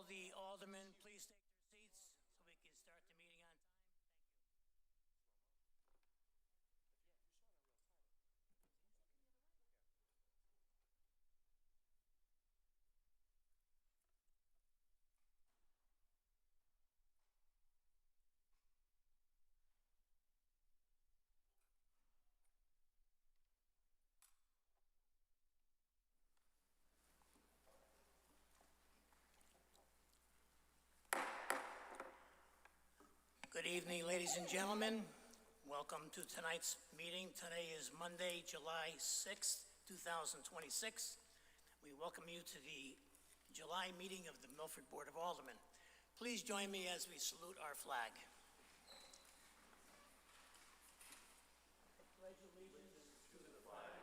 Will the aldermen please take their seats so we can start the meeting on time? Good evening, ladies and gentlemen. Welcome to tonight's meeting. Today is Monday, July 6th, 2026. We welcome you to the July meeting of the Milford Board of Aldermen. Please join me as we salute our flag. Pledge allegiance to the flag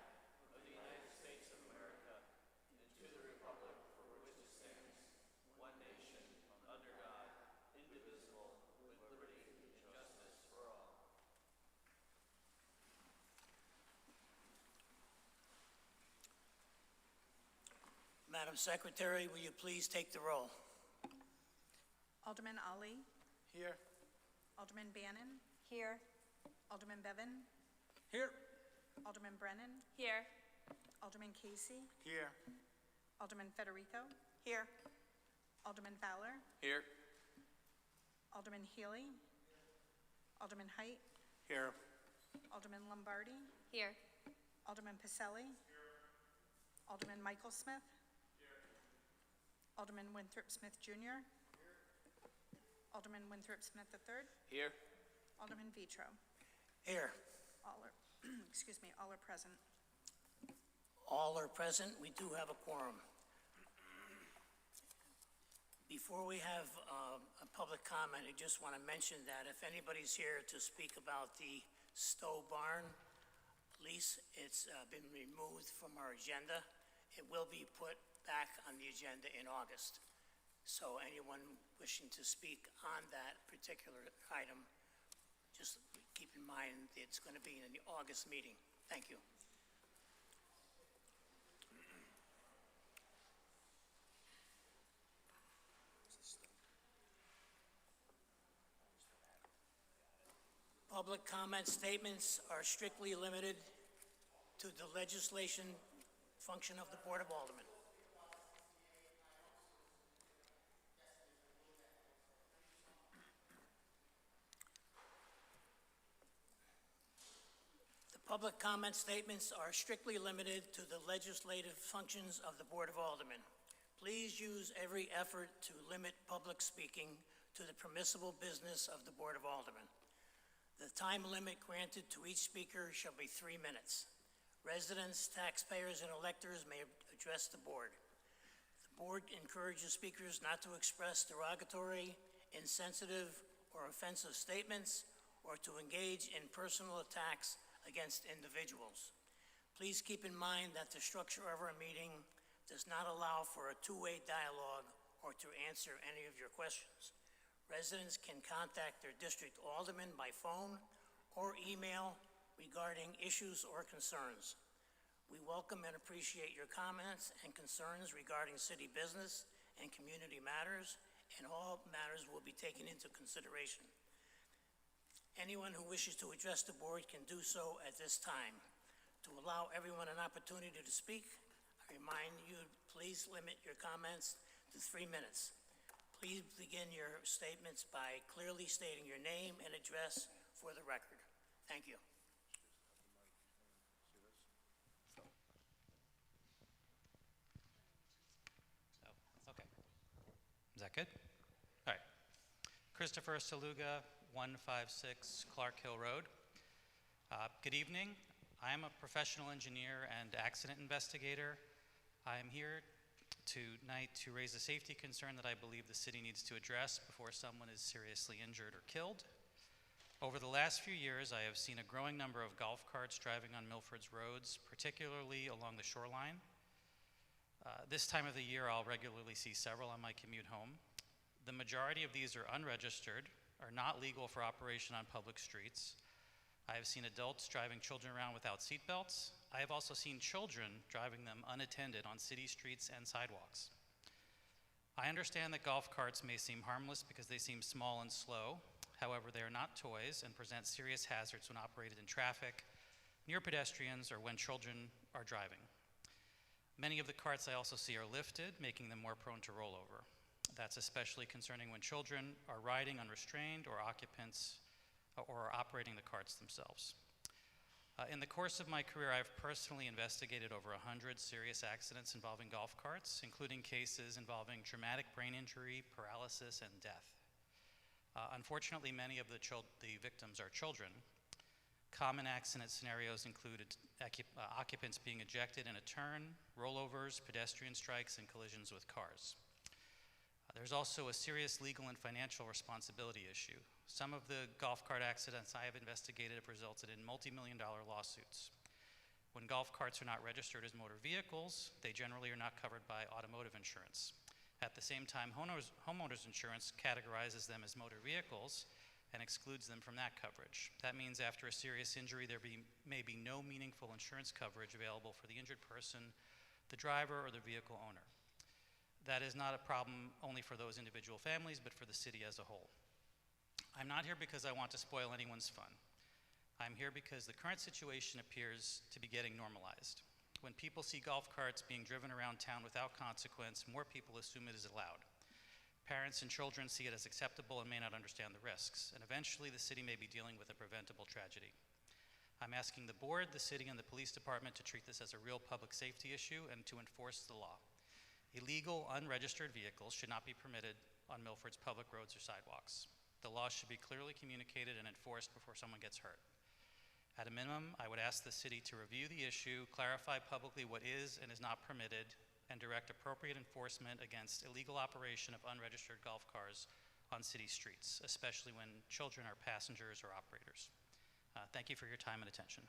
of the United States of America and to the republic for which it stands, one nation, under God, indivisible, with liberty and justice for all. Madam Secretary, will you please take the roll? Alderman Ali. Here. Alderman Bannon. Here. Alderman Bevan. Here. Alderman Brennan. Here. Alderman Casey. Here. Alderman Federico. Here. Alderman Fowler. Here. Alderman Healy. Alderman Height. Here. Alderman Lombardi. Here. Alderman Pacelli. Alderman Michael Smith. Alderman Winthrop Smith Jr. Alderman Winthrop Smith III. Here. Alderman Vitro. Here. All are, excuse me, all are present. All are present. We do have a quorum. Before we have a public comment, I just want to mention that if anybody's here to speak about the Stowe Barn lease, it's been removed from our agenda. It will be put back on the agenda in August. So anyone wishing to speak on that particular item, just keep in mind it's going to be in the August meeting. Thank you. Public comment statements are strictly limited to the legislation function of the Board of Aldermen. The public comment statements are strictly limited to the legislative functions of the Board of Aldermen. Please use every effort to limit public speaking to the permissible business of the Board of Aldermen. The time limit granted to each speaker shall be 3 minutes. Residents, taxpayers, and electors may address the board. The board encourages speakers not to express derogatory, insensitive, or offensive statements, or to engage in personal attacks against individuals. Please keep in mind that the structure of our meeting does not allow for a two-way dialogue or to answer any of your questions. Residents can contact their district alderman by phone or email regarding issues or concerns. We welcome and appreciate your comments and concerns regarding city business and community matters, and all matters will be taken into consideration. Anyone who wishes to address the board can do so at this time. To allow everyone an opportunity to speak, I remind you, please limit your comments to 3 minutes. Please begin your statements by clearly stating your name and address for the record. Thank you. Okay. Is that good? All right. Christopher Saluga, 156 Clark Hill Road. Good evening. I am a professional engineer and accident investigator. I am here tonight to raise a safety concern that I believe the city needs to address before someone is seriously injured or killed. Over the last few years, I have seen a growing number of golf carts driving on Milford's roads, particularly along the shoreline. This time of the year, I'll regularly see several on my commute home. The majority of these are unregistered, are not legal for operation on public streets. I have seen adults driving children around without seatbelts. I have also seen children driving them unattended on city streets and sidewalks. I understand that golf carts may seem harmless because they seem small and slow. However, they are not toys and present serious hazards when operated in traffic, near pedestrians, or when children are driving. Many of the carts I also see are lifted, making them more prone to rollover. That's especially concerning when children are riding unrestrained or occupants or are operating the carts themselves. In the course of my career, I've personally investigated over 100 serious accidents involving golf carts, including cases involving traumatic brain injury, paralysis, and death. Unfortunately, many of the victims are children. Common accident scenarios included occupants being ejected in a turn, rollovers, pedestrian strikes, and collisions with cars. There's also a serious legal and financial responsibility issue. Some of the golf cart accidents I have investigated have resulted in multi-million-dollar lawsuits. When golf carts are not registered as motor vehicles, they generally are not covered by automotive insurance. At the same time, homeowners insurance categorizes them as motor vehicles and excludes them from that coverage. That means after a serious injury, there may be no meaningful insurance coverage available for the injured person, the driver, or the vehicle owner. That is not a problem only for those individual families, but for the city as a whole. I'm not here because I want to spoil anyone's fun. I'm here because the current situation appears to be getting normalized. When people see golf carts being driven around town without consequence, more people assume it is allowed. Parents and children see it as acceptable and may not understand the risks, and eventually the city may be dealing with a preventable tragedy. I'm asking the board, the city, and the police department to treat this as a real public safety issue and to enforce the law. Illegal, unregistered vehicles should not be permitted on Milford's public roads or sidewalks. The law should be clearly communicated and enforced before someone gets hurt. At a minimum, I would ask the city to review the issue, clarify publicly what is and is not permitted, and direct appropriate enforcement against illegal operation of unregistered golf cars on city streets, especially when children are passengers or operators. Thank you for your time and attention.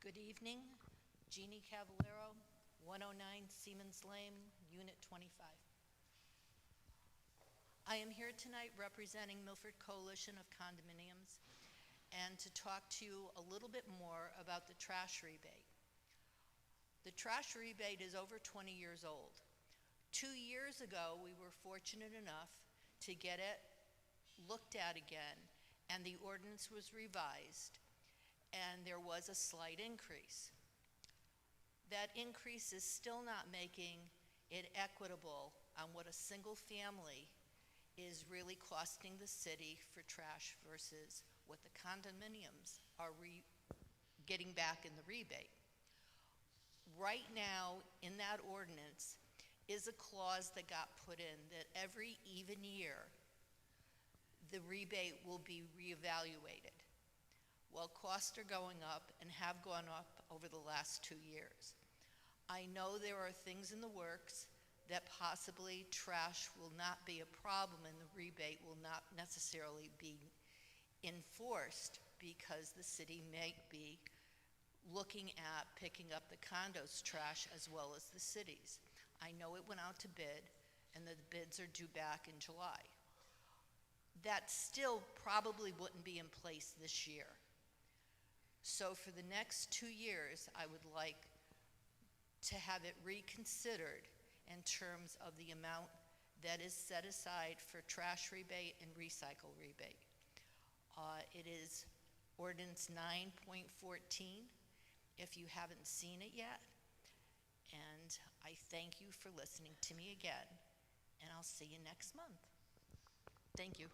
Good evening, Jeannie Cavallero, 109 Siemens Lane, Unit 25. I am here tonight representing Milford Coalition of Condominiums and to talk to you a little bit more about the trash rebate. The trash rebate is over 20 years old. 2 years ago, we were fortunate enough to get it looked at again, and the ordinance was revised, and there was a slight increase. That increase is still not making it equitable on what a single family is really costing the city for trash versus what the condominiums are getting back in the rebate. Right now, in that ordinance, is a clause that got put in that every even year, the rebate will be reevaluated. Well, costs are going up and have gone up over the last 2 years. I know there are things in the works that possibly trash will not be a problem and the rebate will not necessarily be enforced because the city may be looking at picking up the condos trash as well as the cities. I know it went out to bid and the bids are due back in July. That still probably wouldn't be in place this year. So for the next 2 years, I would like to have it reconsidered in terms of the amount that is set aside for trash rebate and recycle rebate. It is ordinance 9.14, if you haven't seen it yet. And I thank you for listening to me again, and I'll see you next month. Thank you.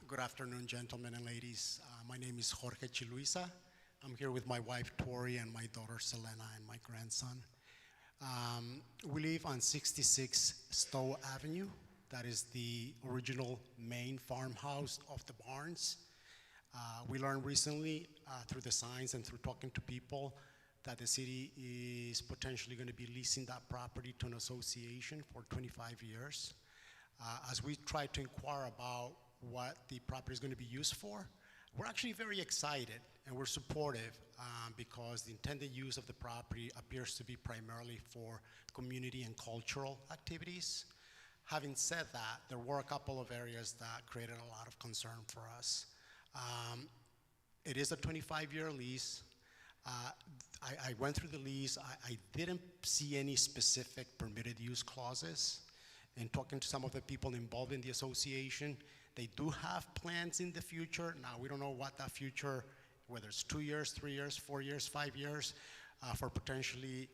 Good afternoon, gentlemen and ladies. My name is Jorge Chiluisa. I'm here with my wife, Tori, and my daughter, Selena, and my grandson. We live on 66 Stowe Avenue. That is the original main farmhouse of the Barnes. We learned recently through the signs and through talking to people that the city is potentially going to be leasing that property to an association for 25 years. As we try to inquire about what the property is going to be used for, We're actually very excited and we're supportive because the intended use of the property appears to be primarily for community and cultural activities. Having said that, there were a couple of areas that created a lot of concern for us. It is a 25-year lease. I went through the lease. I didn't see any specific permitted use clauses. In talking to some of the people involved in the association, they do have plans in the future. Now, we don't know what that future, whether it's 2 years, 3 years, 4 years, 5 years, for potentially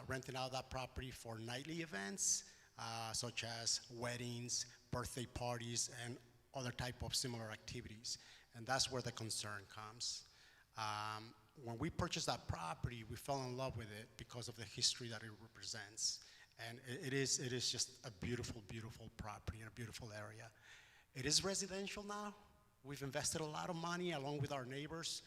renting out that property for nightly events, such as weddings, birthday parties, and other type of similar activities. And that's where the concern comes. When we purchased that property, we fell in love with it because of the history that it represents. And it is just a beautiful, beautiful property in a beautiful area. It is residential now. We've invested a lot of money along with our neighbors.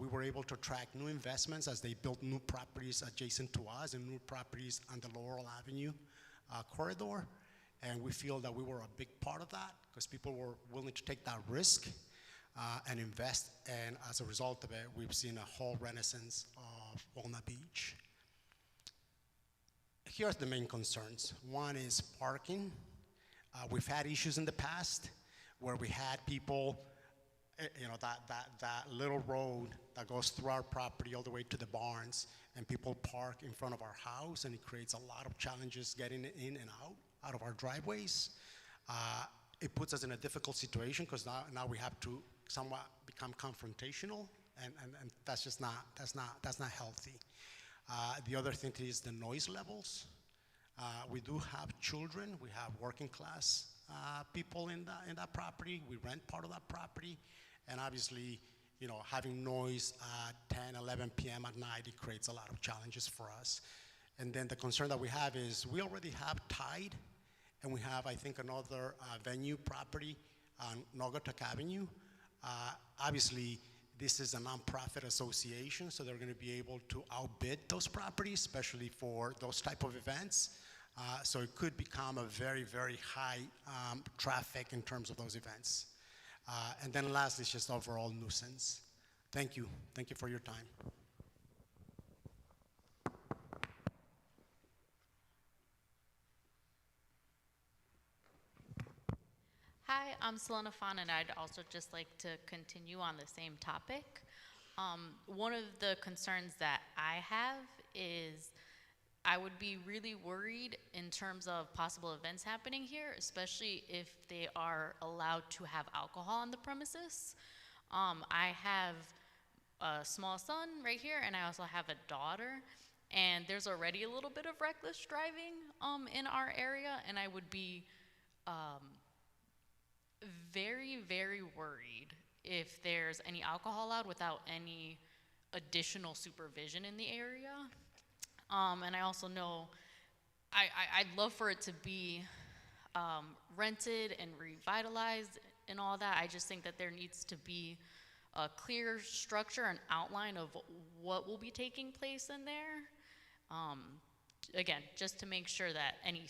We were able to attract new investments as they built new properties adjacent to us and new properties on the Laurel Avenue corridor. And we feel that we were a big part of that because people were willing to take that risk and invest. And as a result of it, we've seen a whole renaissance of Walnut Beach. Here are the main concerns. One is parking. We've had issues in the past where we had people, that little road that goes through our property all the way to the barns, and people park in front of our house, and it creates a lot of challenges getting in and out of our driveways. It puts us in a difficult situation because now we have to somewhat become confrontational, and that's just that's not healthy. The other thing is the noise levels. We do have children. We have working class people in that property. We rent part of that property. And obviously, having noise at 10, 11 p.m. at night, it creates a lot of challenges for us. And then the concern that we have is we already have Tide, and we have, I think, another venue property on Naugatuck Avenue. Obviously, this is a nonprofit association, so they're going to be able to outbid those properties, especially for those type of events. So it could become a very, very high traffic in terms of those events. And then lastly, it's just overall nuisance. Thank you. Thank you for your time. Hi, I'm Selena Fan, and I'd also just like to continue on the same topic. One of the concerns that I have is I would be really worried in terms of possible events happening here, especially if they are allowed to have alcohol on the premises. I have a small son right here, and I also have a daughter, and there's already a little bit of reckless driving in our area, and I would be very, very worried if there's any alcohol allowed without any additional supervision in the area. And I also know I'd love for it to be rented and revitalized and all that. I just think that there needs to be a clear structure and outline of what will be taking place in there. Again, just to make sure that any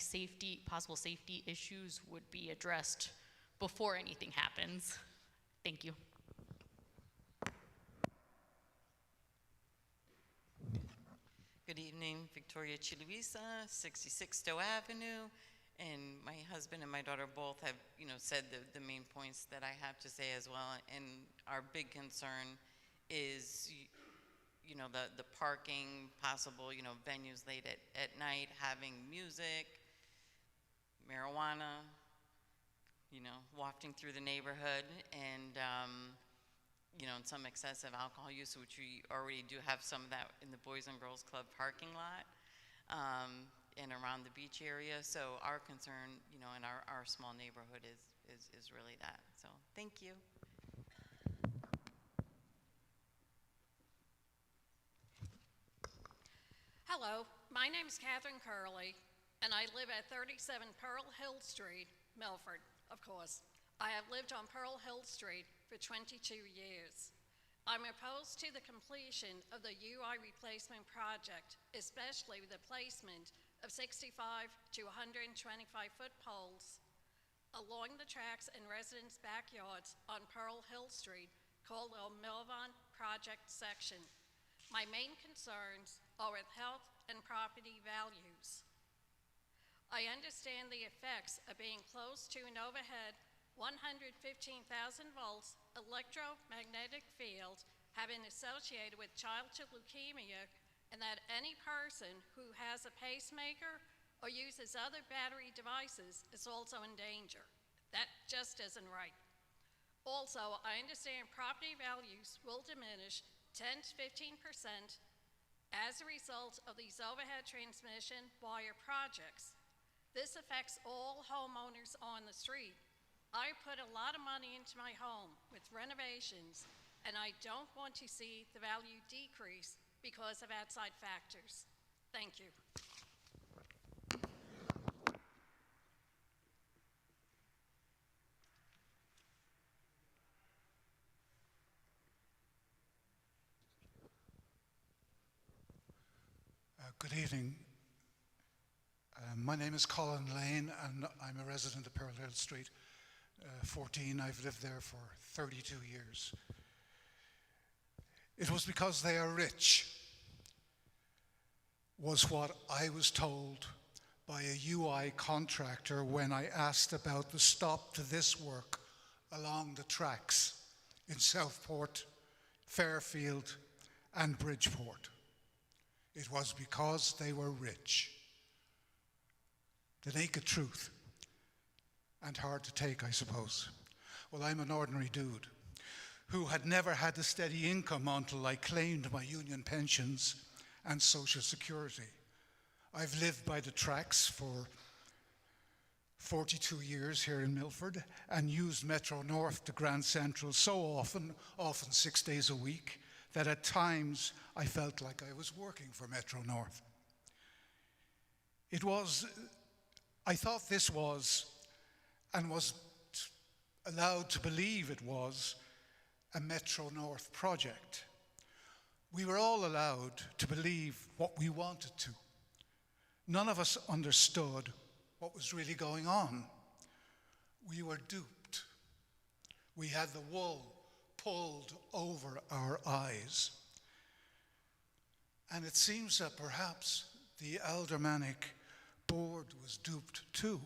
possible safety issues would be addressed before anything happens. Thank you. Good evening, Victoria Chiluisa, 66 Stowe Avenue, and my husband and my daughter both have, said the main points that I have to say as well. And our big concern is, the parking, possible, venues late at night, having music, marijuana, wafting through the neighborhood, and and some excessive alcohol use, which we already do have some of that in the Boys and Girls Club parking lot and around the beach area. So our concern, in our small neighborhood is really that. So thank you. Hello, my name is Catherine Curley, and I live at 37 Pearl Hill Street, Milford, of course. I have lived on Pearl Hill Street for 22 years. I'm opposed to the completion of the UI replacement project, especially the placement of 65 to 125-foot poles along the tracks and residents' backyards on Pearl Hill Street called the Milford Project section. My main concerns are with health and property values. I understand the effects of being close to an overhead 115,000 volts electromagnetic field have been associated with childhood leukemia, and that any person who has a pacemaker or uses other battery devices is also in danger. That just isn't right. Also, I understand property values will diminish 10 to 15% as a result of these overhead transmission wire projects. This affects all homeowners on the street. I put a lot of money into my home with renovations, and I don't want to see the value decrease because of outside factors. Thank you. Good evening. My name is Colin Lane, and I'm a resident of Pearl Hill Street 14. I've lived there for 32 years. It was because they are rich, was what I was told by a UI contractor when I asked about the stop to this work along the tracks in Southport, Fairfield, and Bridgeport. It was because they were rich. The naked truth, and hard to take, I suppose. Well, I'm an ordinary dude who had never had a steady income until I claimed my union pensions and Social Security. I've lived by the tracks for 42 years here in Milford and used Metro North to Grand Central so often 6 days a week, that at times I felt like I was working for Metro North. I thought this was, and was allowed to believe it was, a Metro North project. We were all allowed to believe what we wanted to. None of us understood what was really going on. We were duped. We had the wool pulled over our eyes. And it seems that perhaps the aldermanic board was duped too,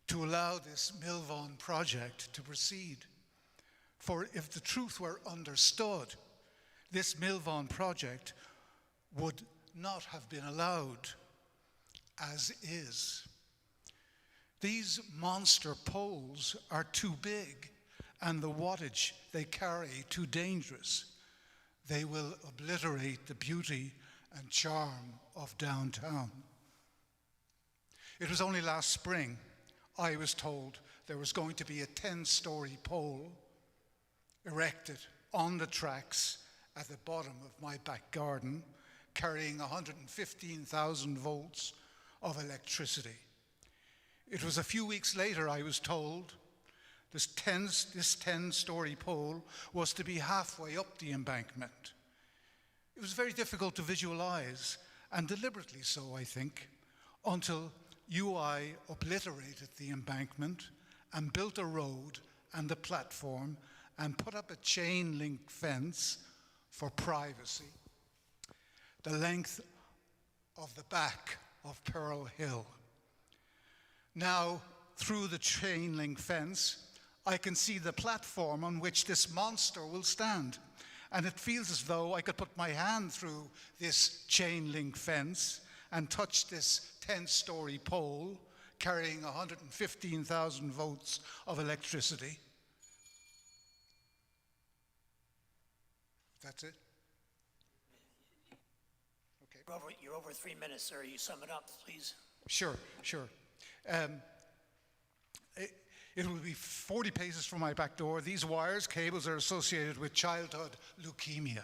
to allow this Milford project to proceed. For if the truth were understood, this Milford project would not have been allowed as is. These monster poles are too big, and the wattage they carry too dangerous. They will obliterate the beauty and charm of downtown. It was only last spring I was told there was going to be a 10-story pole erected on the tracks at the bottom of my back garden, carrying 115,000 volts of electricity. It was a few weeks later I was told this 10-story pole was to be halfway up the embankment. It was very difficult to visualize, and deliberately so, I think, until UI obliterated the embankment and built a road and a platform and put up a chain link fence for privacy, the length of the back of Pearl Hill. Now, through the chain link fence, I can see the platform on which this monster will stand. And it feels as though I could put my hand through this chain link fence and touch this 10-story pole carrying 115,000 volts of electricity. That's it? Okay. You're over 3 minutes, sir. You sum it up, please. Sure. It will be 40 paces from my back door. These wires, cables are associated with childhood leukemia.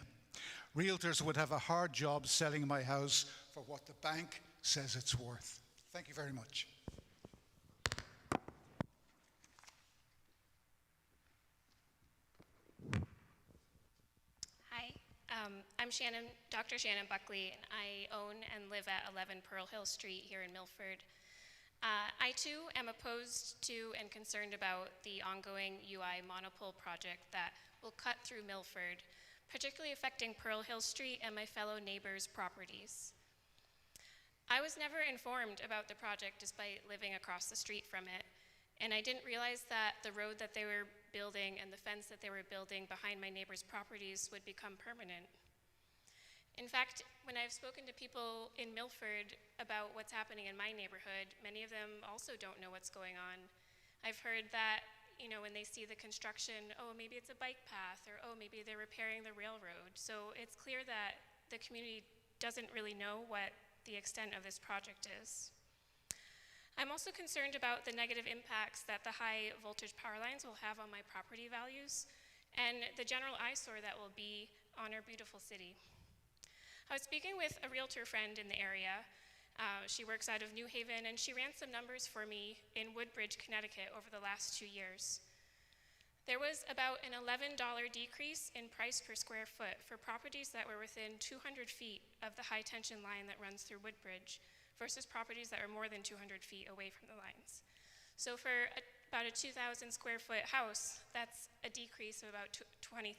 Realtors would have a hard job selling my house for what the bank says it's worth. Thank you very much. Hi, I'm Dr. Shannon Buckley, and I own and live at 11 Pearl Hill Street here in Milford. I too am opposed to and concerned about the ongoing UI monopole project that will cut through Milford, particularly affecting Pearl Hill Street and my fellow neighbors' properties. I was never informed about the project despite living across the street from it, and I didn't realize that the road that they were building and the fence that they were building behind my neighbors' properties would become permanent. In fact, when I've spoken to people in Milford about what's happening in my neighborhood, many of them also don't know what's going on. I've heard that, when they see the construction, oh, maybe it's a bike path, or oh, maybe they're repairing the railroad. So it's clear that the community doesn't really know what the extent of this project is. I'm also concerned about the negative impacts that the high voltage power lines will have on my property values and the general eyesore that will be on our beautiful city. I was speaking with a realtor friend in the area. She works out of New Haven, and she ran some numbers for me in Woodbridge, Connecticut over the last 2 years. There was about an $11 decrease in price per square foot for properties that were within 200 feet of the high tension line that runs through Woodbridge versus properties that are more than 200 feet away from the lines. So for about a 2,000 square foot house, that's a decrease of about $20,000.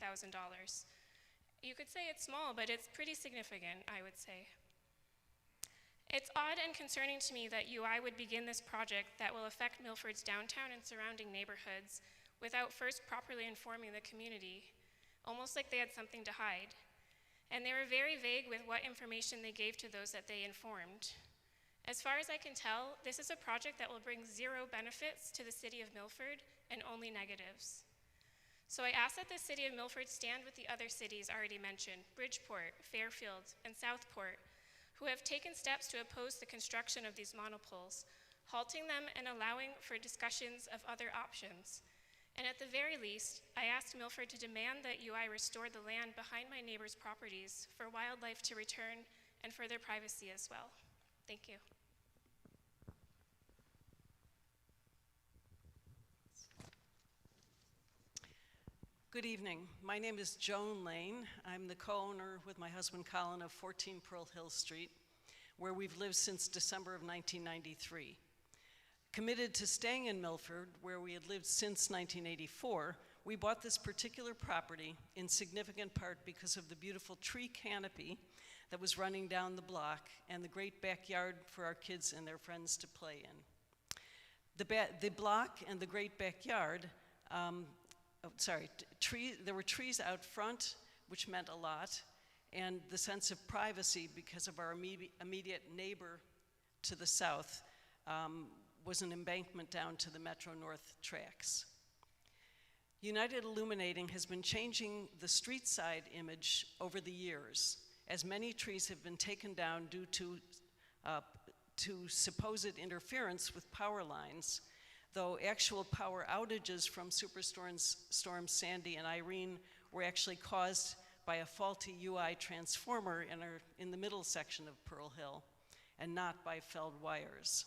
You could say it's small, but it's pretty significant, I would say. It's odd and concerning to me that UI would begin this project that will affect Milford's downtown and surrounding neighborhoods without first properly informing the community, almost like they had something to hide. And they were very vague with what information they gave to those that they informed. As far as I can tell, this is a project that will bring zero benefits to the city of Milford and only negatives. So I ask that the city of Milford stand with the other cities already mentioned, Bridgeport, Fairfield, and Southport, who have taken steps to oppose the construction of these monopoles, halting them and allowing for discussions of other options. And at the very least, I ask Milford to demand that UI restore the land behind my neighbors' properties for wildlife to return and for their privacy as well. Thank you. Good evening. My name is Joan Lane. I'm the co-owner with my husband Colin of 14 Pearl Hill Street, where we've lived since December of 1993. Committed to staying in Milford, where we had lived since 1984, we bought this particular property in significant part because of the beautiful tree canopy that was running down the block and the great backyard for our kids and their friends to play in. The block and the great backyard, there were trees out front, which meant a lot, and the sense of privacy because of our immediate neighbor to the south was an embankment down to the Metro North tracks. United Illuminating has been changing the street side image over the years, as many trees have been taken down due to supposed interference with power lines, though actual power outages from Superstorms Sandy and Irene were actually caused by a faulty UI transformer in the middle section of Pearl Hill, and not by felled wires.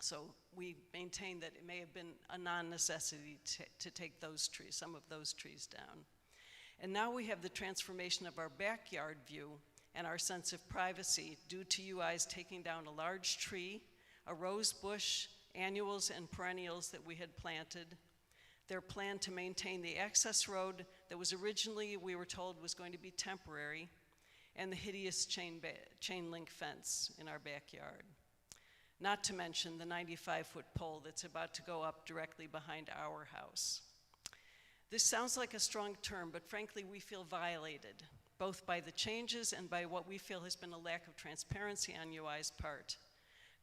So we maintain that it may have been a non-necessity to take some of those trees down. And now we have the transformation of our backyard view and our sense of privacy due to UI's taking down a large tree, a rose bush, annuals and perennials that we had planted, their plan to maintain the access road that was originally, we were told, was going to be temporary, and the hideous chain link fence in our backyard. Not to mention the 95-foot pole that's about to go up directly behind our house. This sounds like a strong term, but frankly, we feel violated, both by the changes and by what we feel has been a lack of transparency on UI's part.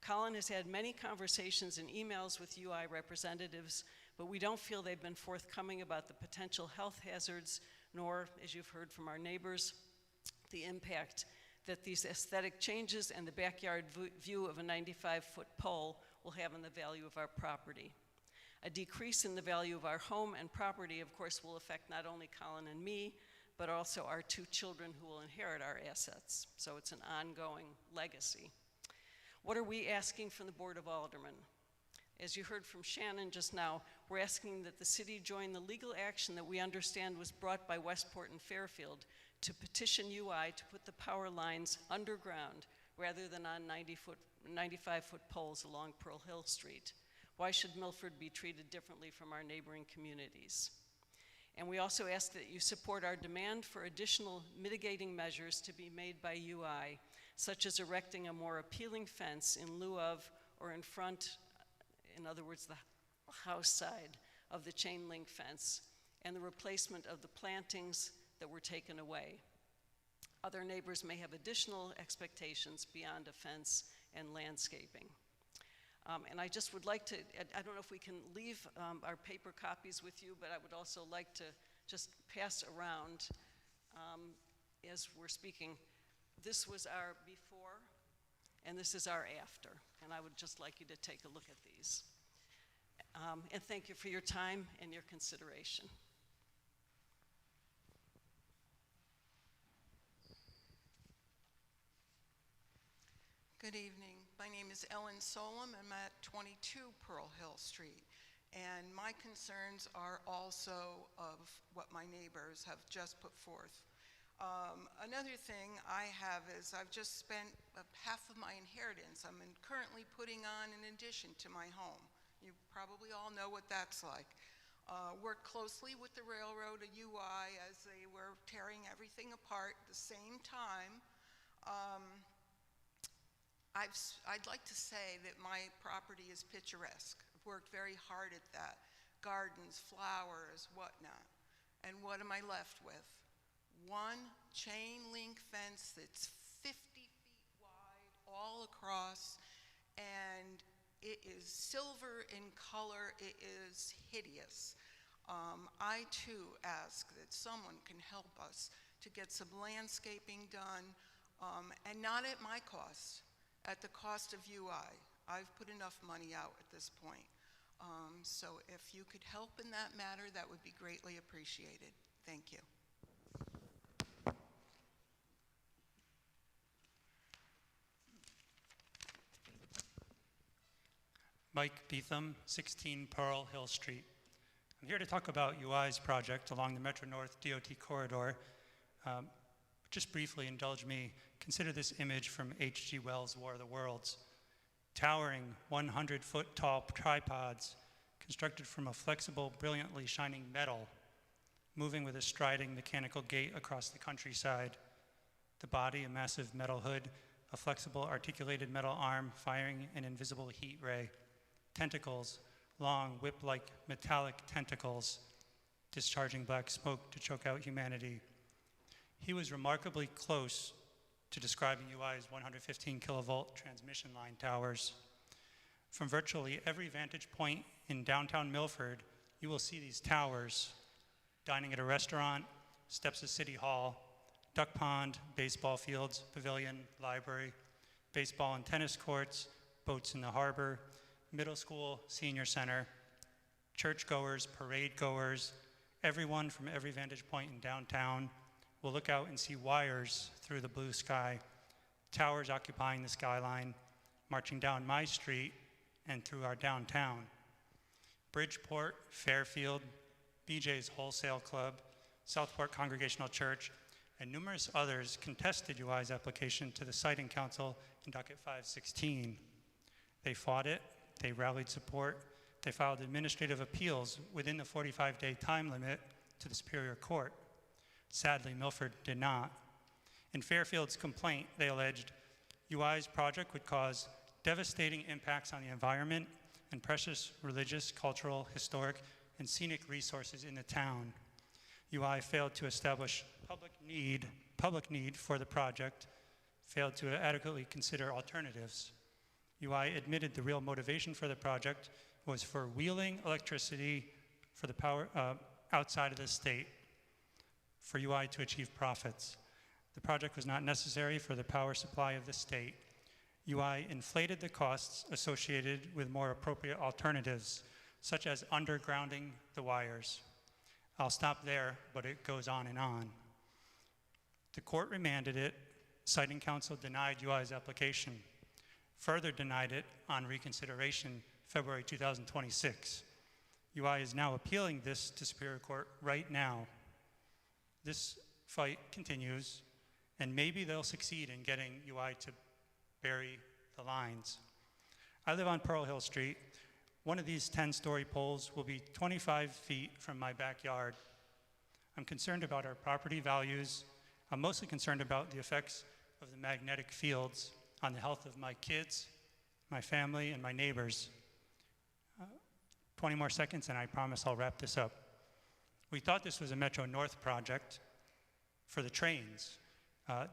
Colin has had many conversations and emails with UI representatives, but we don't feel they've been forthcoming about the potential health hazards, nor, as you've heard from our neighbors, the impact that these aesthetic changes and the backyard view of a 95-foot pole will have on the value of our property. A decrease in the value of our home and property, of course, will affect not only Colin and me, but also our 2 children who will inherit our assets. So it's an ongoing legacy. What are we asking from the Board of Aldermen? As you heard from Shannon just now, we're asking that the city join the legal action that we understand was brought by Westport and Fairfield to petition UI to put the power lines underground rather than on 95-foot poles along Pearl Hill Street. Why should Milford be treated differently from our neighboring communities? And we also ask that you support our demand for additional mitigating measures to be made by UI, such as erecting a more appealing fence in lieu of or in front, in other words, the house side of the chain link fence, and the replacement of the plantings that were taken away. Other neighbors may have additional expectations beyond a fence and landscaping. And I just would like to, I don't know if we can leave our paper copies with you, but I would also like to just pass around as we're speaking. This was our before, and this is our after. And I would just like you to take a look at these. And thank you for your time and your consideration. Good evening. My name is Ellen Solom. I'm at 22 Pearl Hill Street. And my concerns are also of what my neighbors have just put forth. Another thing I have is I've just spent half of my inheritance. I'm currently putting on an addition to my home. You probably all know what that's like. Worked closely with the railroad, a UI, as they were tearing everything apart at the same time. I'd like to say that my property is picturesque. I've worked very hard at that. Gardens, flowers, whatnot. And what am I left with? One chain link fence that's 50 feet wide all across, and it is silver in color. It is hideous. I too ask that someone can help us to get some landscaping done, and not at my cost. At the cost of UI. I've put enough money out at this point. So if you could help in that matter, that would be greatly appreciated. Thank you. Mike Beetham, 16 Pearl Hill Street. I'm here to talk about UI's project along the Metro North DOT corridor. Just briefly, indulge me, consider this image from H.G. Wells' War of the Worlds. Towering 100-foot tall tripods constructed from a flexible, brilliantly shining metal, moving with a striding mechanical gait across the countryside. The body, a massive metal hood, a flexible, articulated metal arm firing an invisible heat ray. Tentacles, long, whip-like metallic tentacles, discharging black smoke to choke out humanity. He was remarkably close to describing UI's 115 kilovolt transmission line towers. From virtually every vantage point in downtown Milford, you will see these towers. Dining at a restaurant, steps of City Hall, duck pond, baseball fields, pavilion, library, baseball and tennis courts, boats in the harbor, middle school, senior center, churchgoers, parade goers, everyone from every vantage point in downtown will look out and see wires through the blue sky, towers occupying the skyline, marching down my street and through our downtown. Bridgeport, Fairfield, BJ's Wholesale Club, Southport Congregational Church, and numerous others contested UI's application to the Siting Council in docket 516. They fought it, they rallied support, they filed administrative appeals within the 45-day time limit to the Superior Court. Sadly, Milford did not. In Fairfield's complaint, they alleged UI's project would cause devastating impacts on the environment and precious religious, cultural, historic, and scenic resources in the town. UI failed to establish public need for the project, failed to adequately consider alternatives. UI admitted the real motivation for the project was for wheeling electricity for the power outside of the state, for UI to achieve profits. The project was not necessary for the power supply of the state. UI inflated the costs associated with more appropriate alternatives, such as undergrounding the wires. I'll stop there, but it goes on and on. The court remanded it. Siting Council denied UI's application, further denied it on reconsideration February 2026. UI is now appealing this to Superior Court right now. This fight continues, and maybe they'll succeed in getting UI to bury the lines. I live on Pearl Hill Street. One of these 10-story poles will be 25 feet from my backyard. I'm concerned about our property values. I'm mostly concerned about the effects of the magnetic fields on the health of my kids, my family, and my neighbors. 20 more seconds and I promise I'll wrap this up. We thought this was a Metro North project for the trains.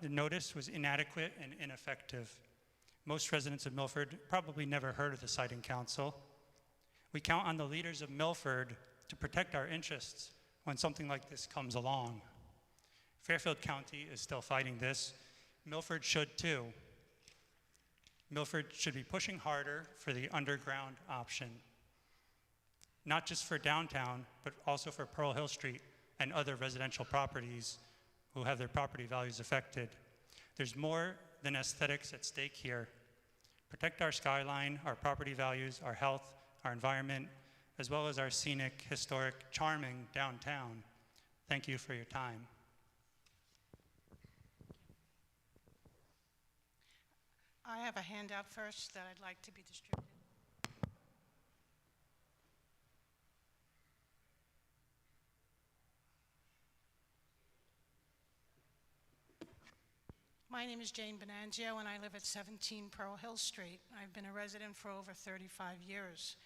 The notice was inadequate and ineffective. Most residents of Milford probably never heard of the Siting Council. We count on the leaders of Milford to protect our interests when something like this comes along. Fairfield County is still fighting this. Milford should too. Milford should be pushing harder for the underground option, not just for downtown, but also for Pearl Hill Street and other residential properties who have their property values affected. There's more than aesthetics at stake here. Protect our skyline, our property values, our health, our environment, as well as our scenic, historic, charming downtown. Thank you for your time. I have a handout first that I'd like to be distributed. My name is Jane Bonangio, and I live at 17 Pearl Hill Street. I've been a resident for over 35 years.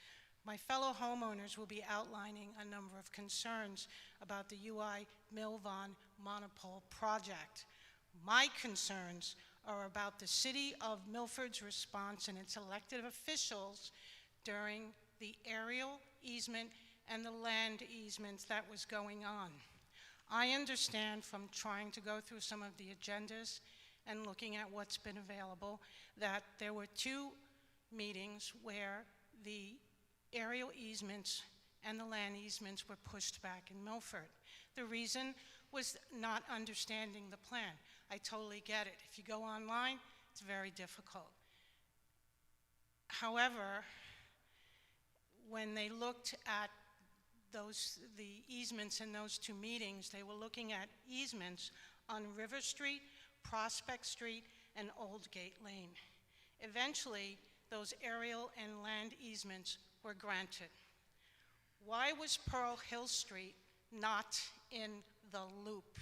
My fellow homeowners will be outlining a number of concerns about the UI Milvon Monopole project. My concerns are about the City of Milford's response and its elected officials during the aerial easement and the land easements that was going on. I understand from trying to go through some of the agendas and looking at what's been available that there were 2 meetings where the aerial easements and the land easements were pushed back in Milford. The reason was not understanding the plan. I totally get it. If you go online, it's very difficult. However, when they looked at the easements in those 2 meetings, they were looking at easements on River Street, Prospect Street, and Old Gate Lane. Eventually, those aerial and land easements were granted. Why was Pearl Hill Street not in the loop?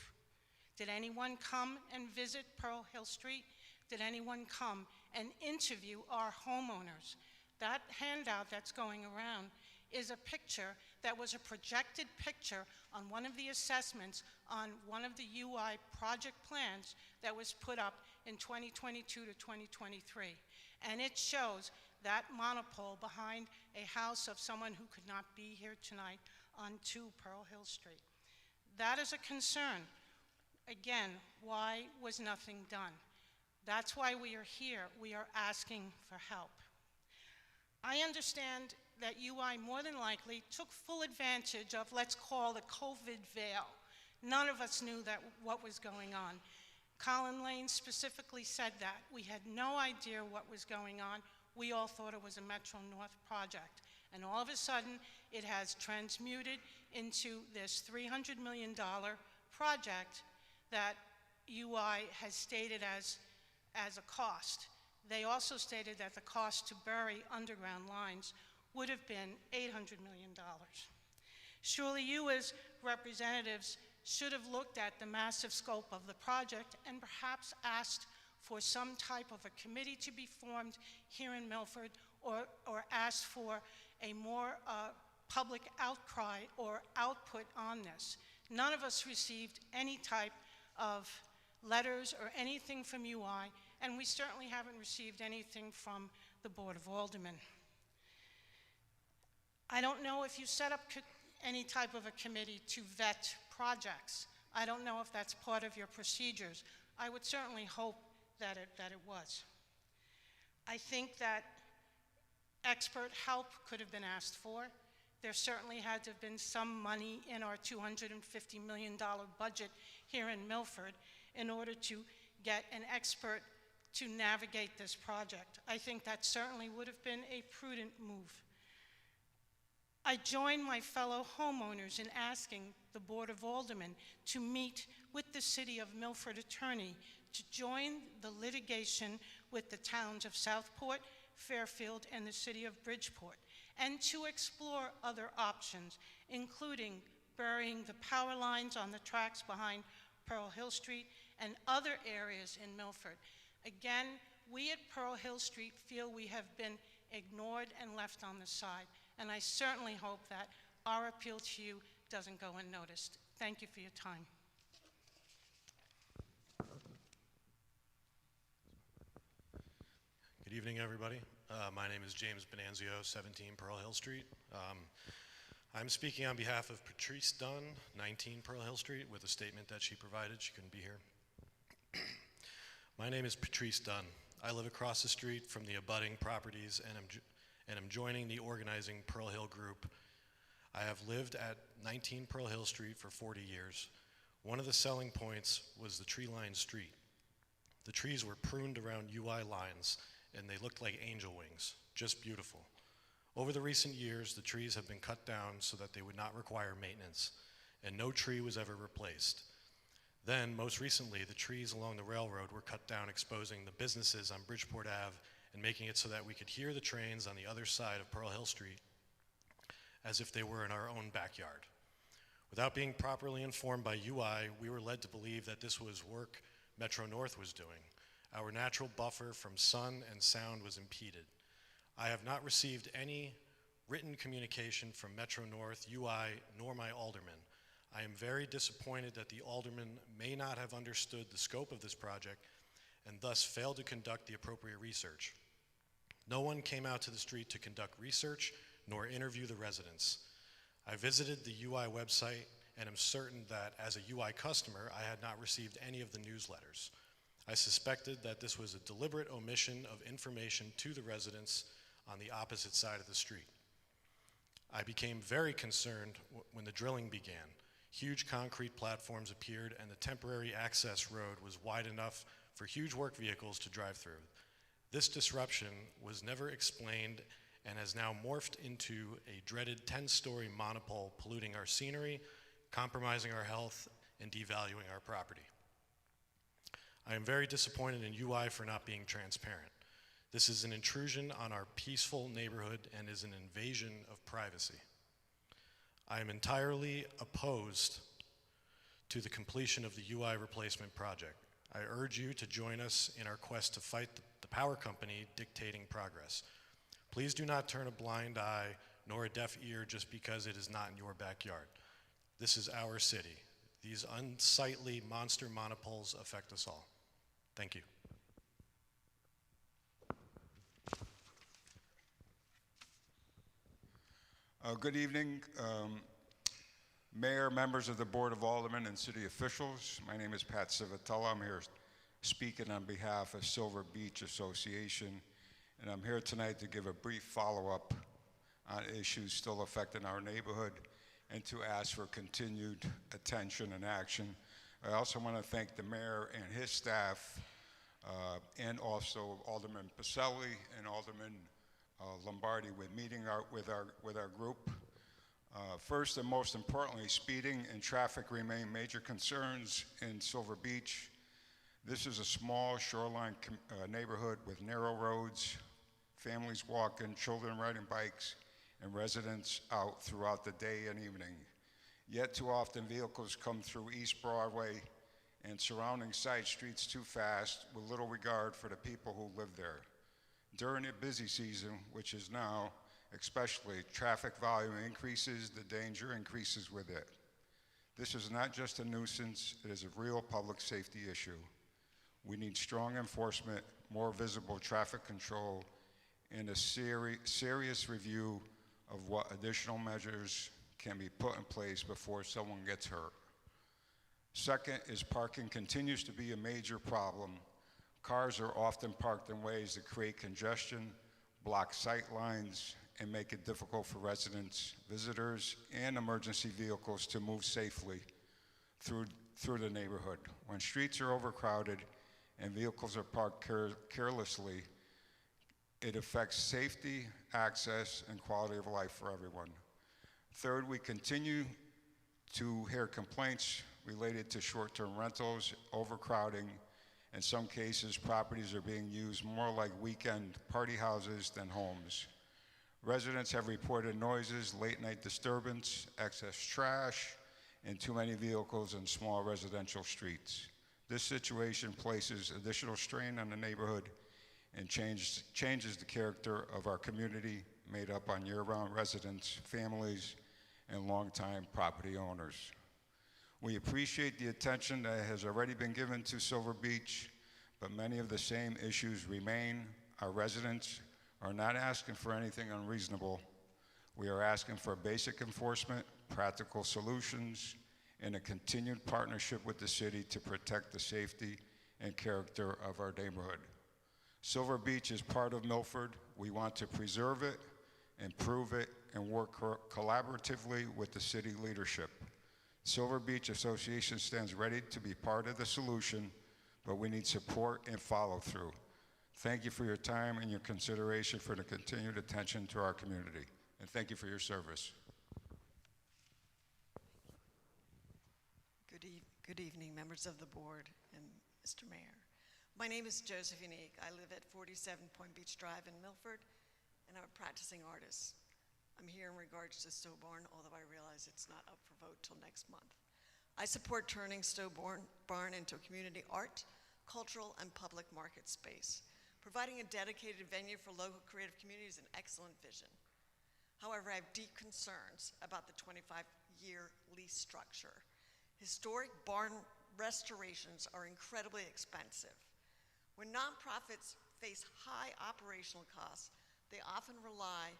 Did anyone come and visit Pearl Hill Street? Did anyone come and interview our homeowners? That handout that's going around is a picture that was a projected picture on one of the assessments on one of the UI project plans that was put up in 2022 to 2023. And it shows that monopole behind a house of someone who could not be here tonight on 2 Pearl Hill Street. That is a concern. Again, why was nothing done? That's why we are here. We are asking for help. I understand that UI more than likely took full advantage of, let's call the COVID veil. None of us knew what was going on. Colin Lane specifically said that. We had no idea what was going on. We all thought it was a Metro North project. And all of a sudden, it has transmuted into this $300 million project that UI has stated as a cost. They also stated that the cost to bury underground lines would have been $800 million. Surely you as representatives should have looked at the massive scope of the project and perhaps asked for some type of a committee to be formed here in Milford, or asked for a more public outcry or output on this. None of us received any type of letters or anything from UI, and we certainly haven't received anything from the Board of Aldermen. I don't know if you set up any type of a committee to vet projects. I don't know if that's part of your procedures. I would certainly hope that it was. I think that expert help could have been asked for. There certainly had to have been some money in our $250 million budget here in Milford in order to get an expert to navigate this project. I think that certainly would have been a prudent move. I join my fellow homeowners in asking the Board of Aldermen to meet with the City of Milford attorney to join the litigation with the towns of Southport, Fairfield, and the City of Bridgeport, and to explore other options, including burying the power lines on the tracks behind Pearl Hill Street and other areas in Milford. Again, we at Pearl Hill Street feel we have been ignored and left on the side, and I certainly hope that our appeal to you doesn't go unnoticed. Thank you for your time. Good evening, everybody. My name is James Bonanzio, 17 Pearl Hill Street. I'm speaking on behalf of Patrice Dunn, 19 Pearl Hill Street, with a statement that she provided. She couldn't be here. My name is Patrice Dunn. I live across the street from the abutting properties and am joining the organizing Pearl Hill group. I have lived at 19 Pearl Hill Street for 40 years. One of the selling points was the tree-lined street. The trees were pruned around UI lines, and they looked like angel wings, just beautiful. Over the recent years, the trees have been cut down so that they would not require maintenance, and no tree was ever replaced. Then, most recently, the trees along the railroad were cut down, exposing the businesses on Bridgeport Ave and making it so that we could hear the trains on the other side of Pearl Hill Street as if they were in our own backyard. Without being properly informed by UI, we were led to believe that this was work Metro North was doing. Our natural buffer from sun and sound was impeded. I have not received any written communication from Metro North, UI, nor my aldermen. I am very disappointed that the aldermen may not have understood the scope of this project and thus failed to conduct the appropriate research. No one came out to the street to conduct research nor interview the residents. I visited the UI website and am certain that as a UI customer, I had not received any of the newsletters. I suspected that this was a deliberate omission of information to the residents on the opposite side of the street. I became very concerned when the drilling began. Huge concrete platforms appeared and the temporary access road was wide enough for huge work vehicles to drive through. This disruption was never explained and has now morphed into a dreaded 10-story monopole polluting our scenery, compromising our health, and devaluing our property. I am very disappointed in UI for not being transparent. This is an intrusion on our peaceful neighborhood and is an invasion of privacy. I am entirely opposed to the completion of the UI replacement project. I urge you to join us in our quest to fight the power company dictating progress. Please do not turn a blind eye nor a deaf ear just because it is not in your backyard. This is our city. These unsightly monster monopoles affect us all. Thank you. Good evening, Mayor, members of the Board of Aldermen, and city officials. My name is Pat Civitella. I'm here speaking on behalf of Silver Beach Association, and I'm here tonight to give a brief follow-up on issues still affecting our neighborhood and to ask for continued attention and action. I also want to thank the mayor and his staff, and also Alderman Pacelli and Alderman Lombardi with meeting with our group. First and most importantly, speeding and traffic remain major concerns in Silver Beach. This is a small shoreline neighborhood with narrow roads, families walking, children riding bikes, and residents out throughout the day and evening. Yet too often vehicles come through East Broadway and surrounding side streets too fast with little regard for the people who live there. During the busy season, which is now, especially, traffic volume increases, the danger increases with it. This is not just a nuisance, it is a real public safety issue. We need strong enforcement, more visible traffic control, and a serious review of what additional measures can be put in place before someone gets hurt. Second is parking continues to be a major problem. Cars are often parked in ways that create congestion, block sight lines, and make it difficult for residents, visitors, and emergency vehicles to move safely through the neighborhood. When streets are overcrowded and vehicles are parked carelessly, it affects safety, access, and quality of life for everyone. Third, we continue to hear complaints related to short-term rentals, overcrowding. In some cases, properties are being used more like weekend party houses than homes. Residents have reported noises, late-night disturbance, excess trash, and too many vehicles in small residential streets. This situation places additional strain on the neighborhood and changes the character of our community made up on year-round residents, families, and longtime property owners. We appreciate the attention that has already been given to Silver Beach, but many of the same issues remain. Our residents are not asking for anything unreasonable. We are asking for basic enforcement, practical solutions, and a continued partnership with the city to protect the safety and character of our neighborhood. Silver Beach is part of Milford. We want to preserve it, improve it, and work collaboratively with the city leadership. Silver Beach Association stands ready to be part of the solution, but we need support and follow-through. Thank you for your time and your consideration for the continued attention to our community. And thank you for your service. Good evening, members of the board and Mr. Mayor. My name is Josephine Eek. I live at 47 Point Beach Drive in Milford, and I'm a practicing artist. I'm here in regards to Stowe Barn, although I realize it's not up for vote till next month. I support turning Stowe Barn into a community art, cultural, and public market space. Providing a dedicated venue for local creative communities is an excellent vision. However, I have deep concerns about the 25-year lease structure. Historic barn restorations are incredibly expensive. When nonprofits face high operational costs, they often rely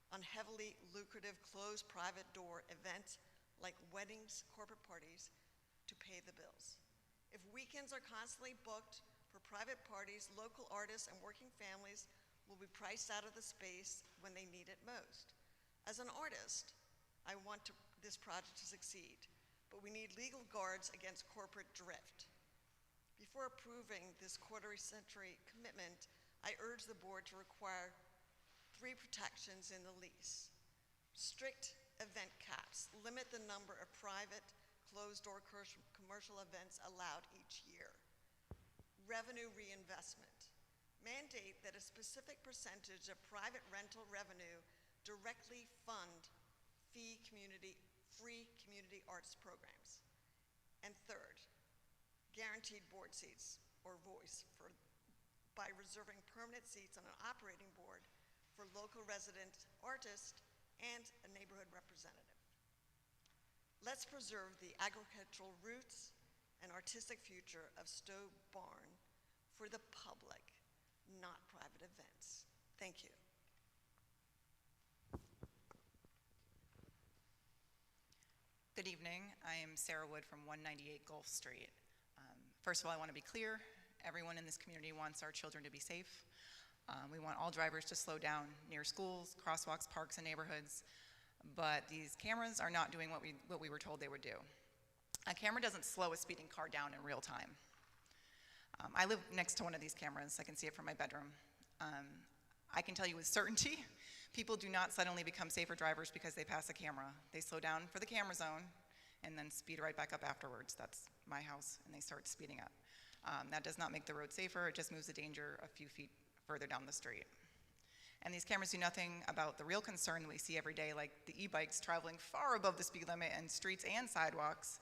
on heavily lucrative closed private door events like weddings, corporate parties, to pay the bills. If weekends are constantly booked for private parties, local artists and working families will be priced out of the space when they need it most. As an artist, I want this project to succeed, but we need legal guards against corporate drift. Before approving this quarter-century commitment, I urge the board to require 3 protections in the lease. Strict event caps, limit the number of private, closed-door commercial events allowed each year. Revenue reinvestment. Mandate that a specific percentage of private rental revenue directly fund free community arts programs. And third, guaranteed board seats or voice by reserving permanent seats on an operating board for local resident artists and a neighborhood representative. Let's preserve the agricultural roots and artistic future of Stowe Barn for the public, not private events. Thank you. Good evening. I am Sarah Wood from 198 Gulf Street. First of all, I want to be clear. Everyone in this community wants our children to be safe. We want all drivers to slow down near schools, crosswalks, parks, and neighborhoods. But these cameras are not doing what we were told they would do. A camera doesn't slow a speeding car down in real time. I live next to one of these cameras. I can see it from my bedroom. I can tell you with certainty, people do not suddenly become safer drivers because they pass a camera. They slow down for the camera zone and then speed right back up afterwards. That's my house, and they start speeding up. That does not make the road safer. It just moves the danger a few feet further down the street. And these cameras do nothing about the real concern we see every day, like the e-bikes traveling far above the speed limit in streets and sidewalks,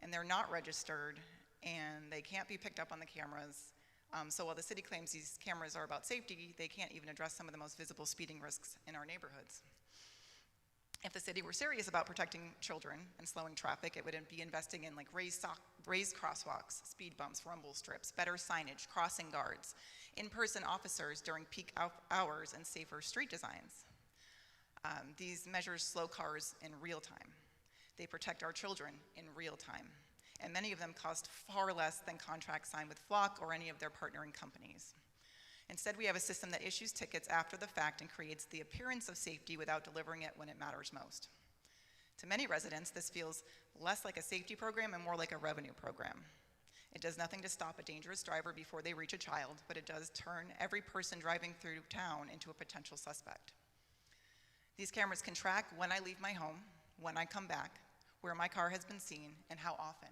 and they're not registered, and they can't be picked up on the cameras. So while the city claims these cameras are about safety, they can't even address some of the most visible speeding risks in our neighborhoods. If the city were serious about protecting children and slowing traffic, it would be investing in like raised crosswalks, speed bumps, rumble strips, better signage, crossing guards, in-person officers during peak hours, and safer street designs. These measures slow cars in real time. They protect our children in real time. And many of them cost far less than contracts signed with Flock or any of their partnering companies. Instead, we have a system that issues tickets after the fact and creates the appearance of safety without delivering it when it matters most. To many residents, this feels less like a safety program and more like a revenue program. It does nothing to stop a dangerous driver before they reach a child, but it does turn every person driving through town into a potential suspect. These cameras can track when I leave my home, when I come back, where my car has been seen, and how often.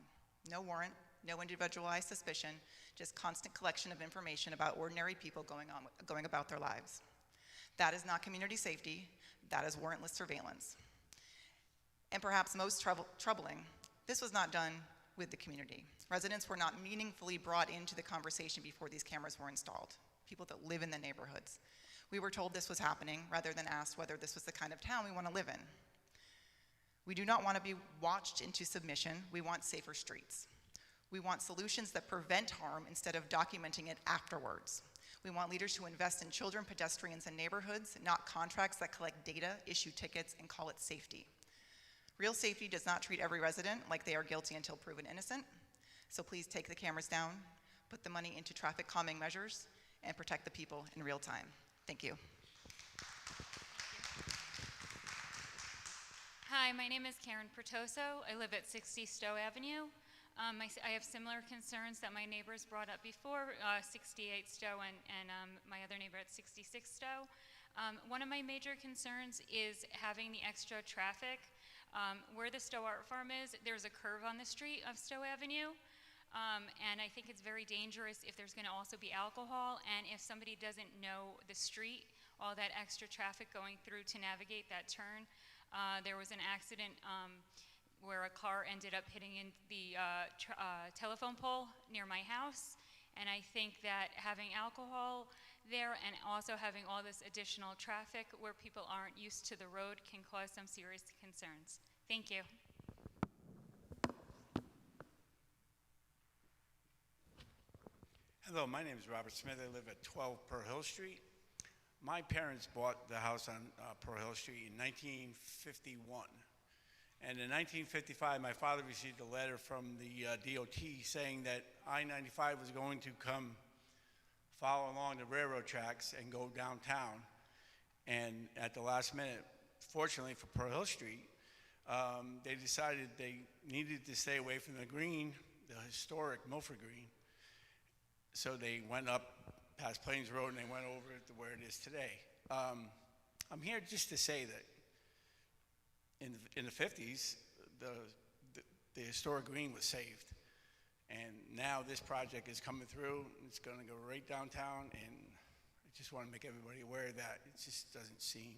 No warrant, no individualized suspicion, just constant collection of information about ordinary people going about their lives. That is not community safety, that is warrantless surveillance. And perhaps most troubling, This was not done with the community. Residents were not meaningfully brought into the conversation before these cameras were installed, people that live in the neighborhoods. We were told this was happening rather than asked whether this was the kind of town we want to live in. We do not want to be watched into submission. We want safer streets. We want solutions that prevent harm instead of documenting it afterwards. We want leaders who invest in children, pedestrians, and neighborhoods, not contracts that collect data, issue tickets, and call it safety. Real safety does not treat every resident like they are guilty until proven innocent. So please take the cameras down, put the money into traffic calming measures, and protect the people in real time. Thank you. Hi, my name is Karen Pertoso. I live at 60 Stowe Avenue. I have similar concerns that my neighbors brought up before, 68 Stowe and my other neighbor at 66 Stowe. One of my major concerns is having the extra traffic. Where the Stowe Art Farm is, there's a curve on the street of Stowe Avenue. And I think it's very dangerous if there's going to also be alcohol, and if somebody doesn't know the street, all that extra traffic going through to navigate that turn. There was an accident where a car ended up hitting in the telephone pole near my house, and I think that having alcohol there and also having all this additional traffic where people aren't used to the road can cause some serious concerns. Thank you. Hello, my name is Robert Smith. I live at 12 Pearl Hill Street. My parents bought the house on Pearl Hill Street in 1951. And in 1955, my father received a letter from the DOT saying that I-95 was going to come follow along the railroad tracks and go downtown. And at the last minute, fortunately for Pearl Hill Street, they decided they needed to stay away from the green, the historic Milford Green. So they went up past Plains Road and they went over to where it is today. I'm here just to say that in the 50s, the historic green was saved. And now this project is coming through. It's going to go right downtown, and I just want to make everybody aware that it just doesn't seem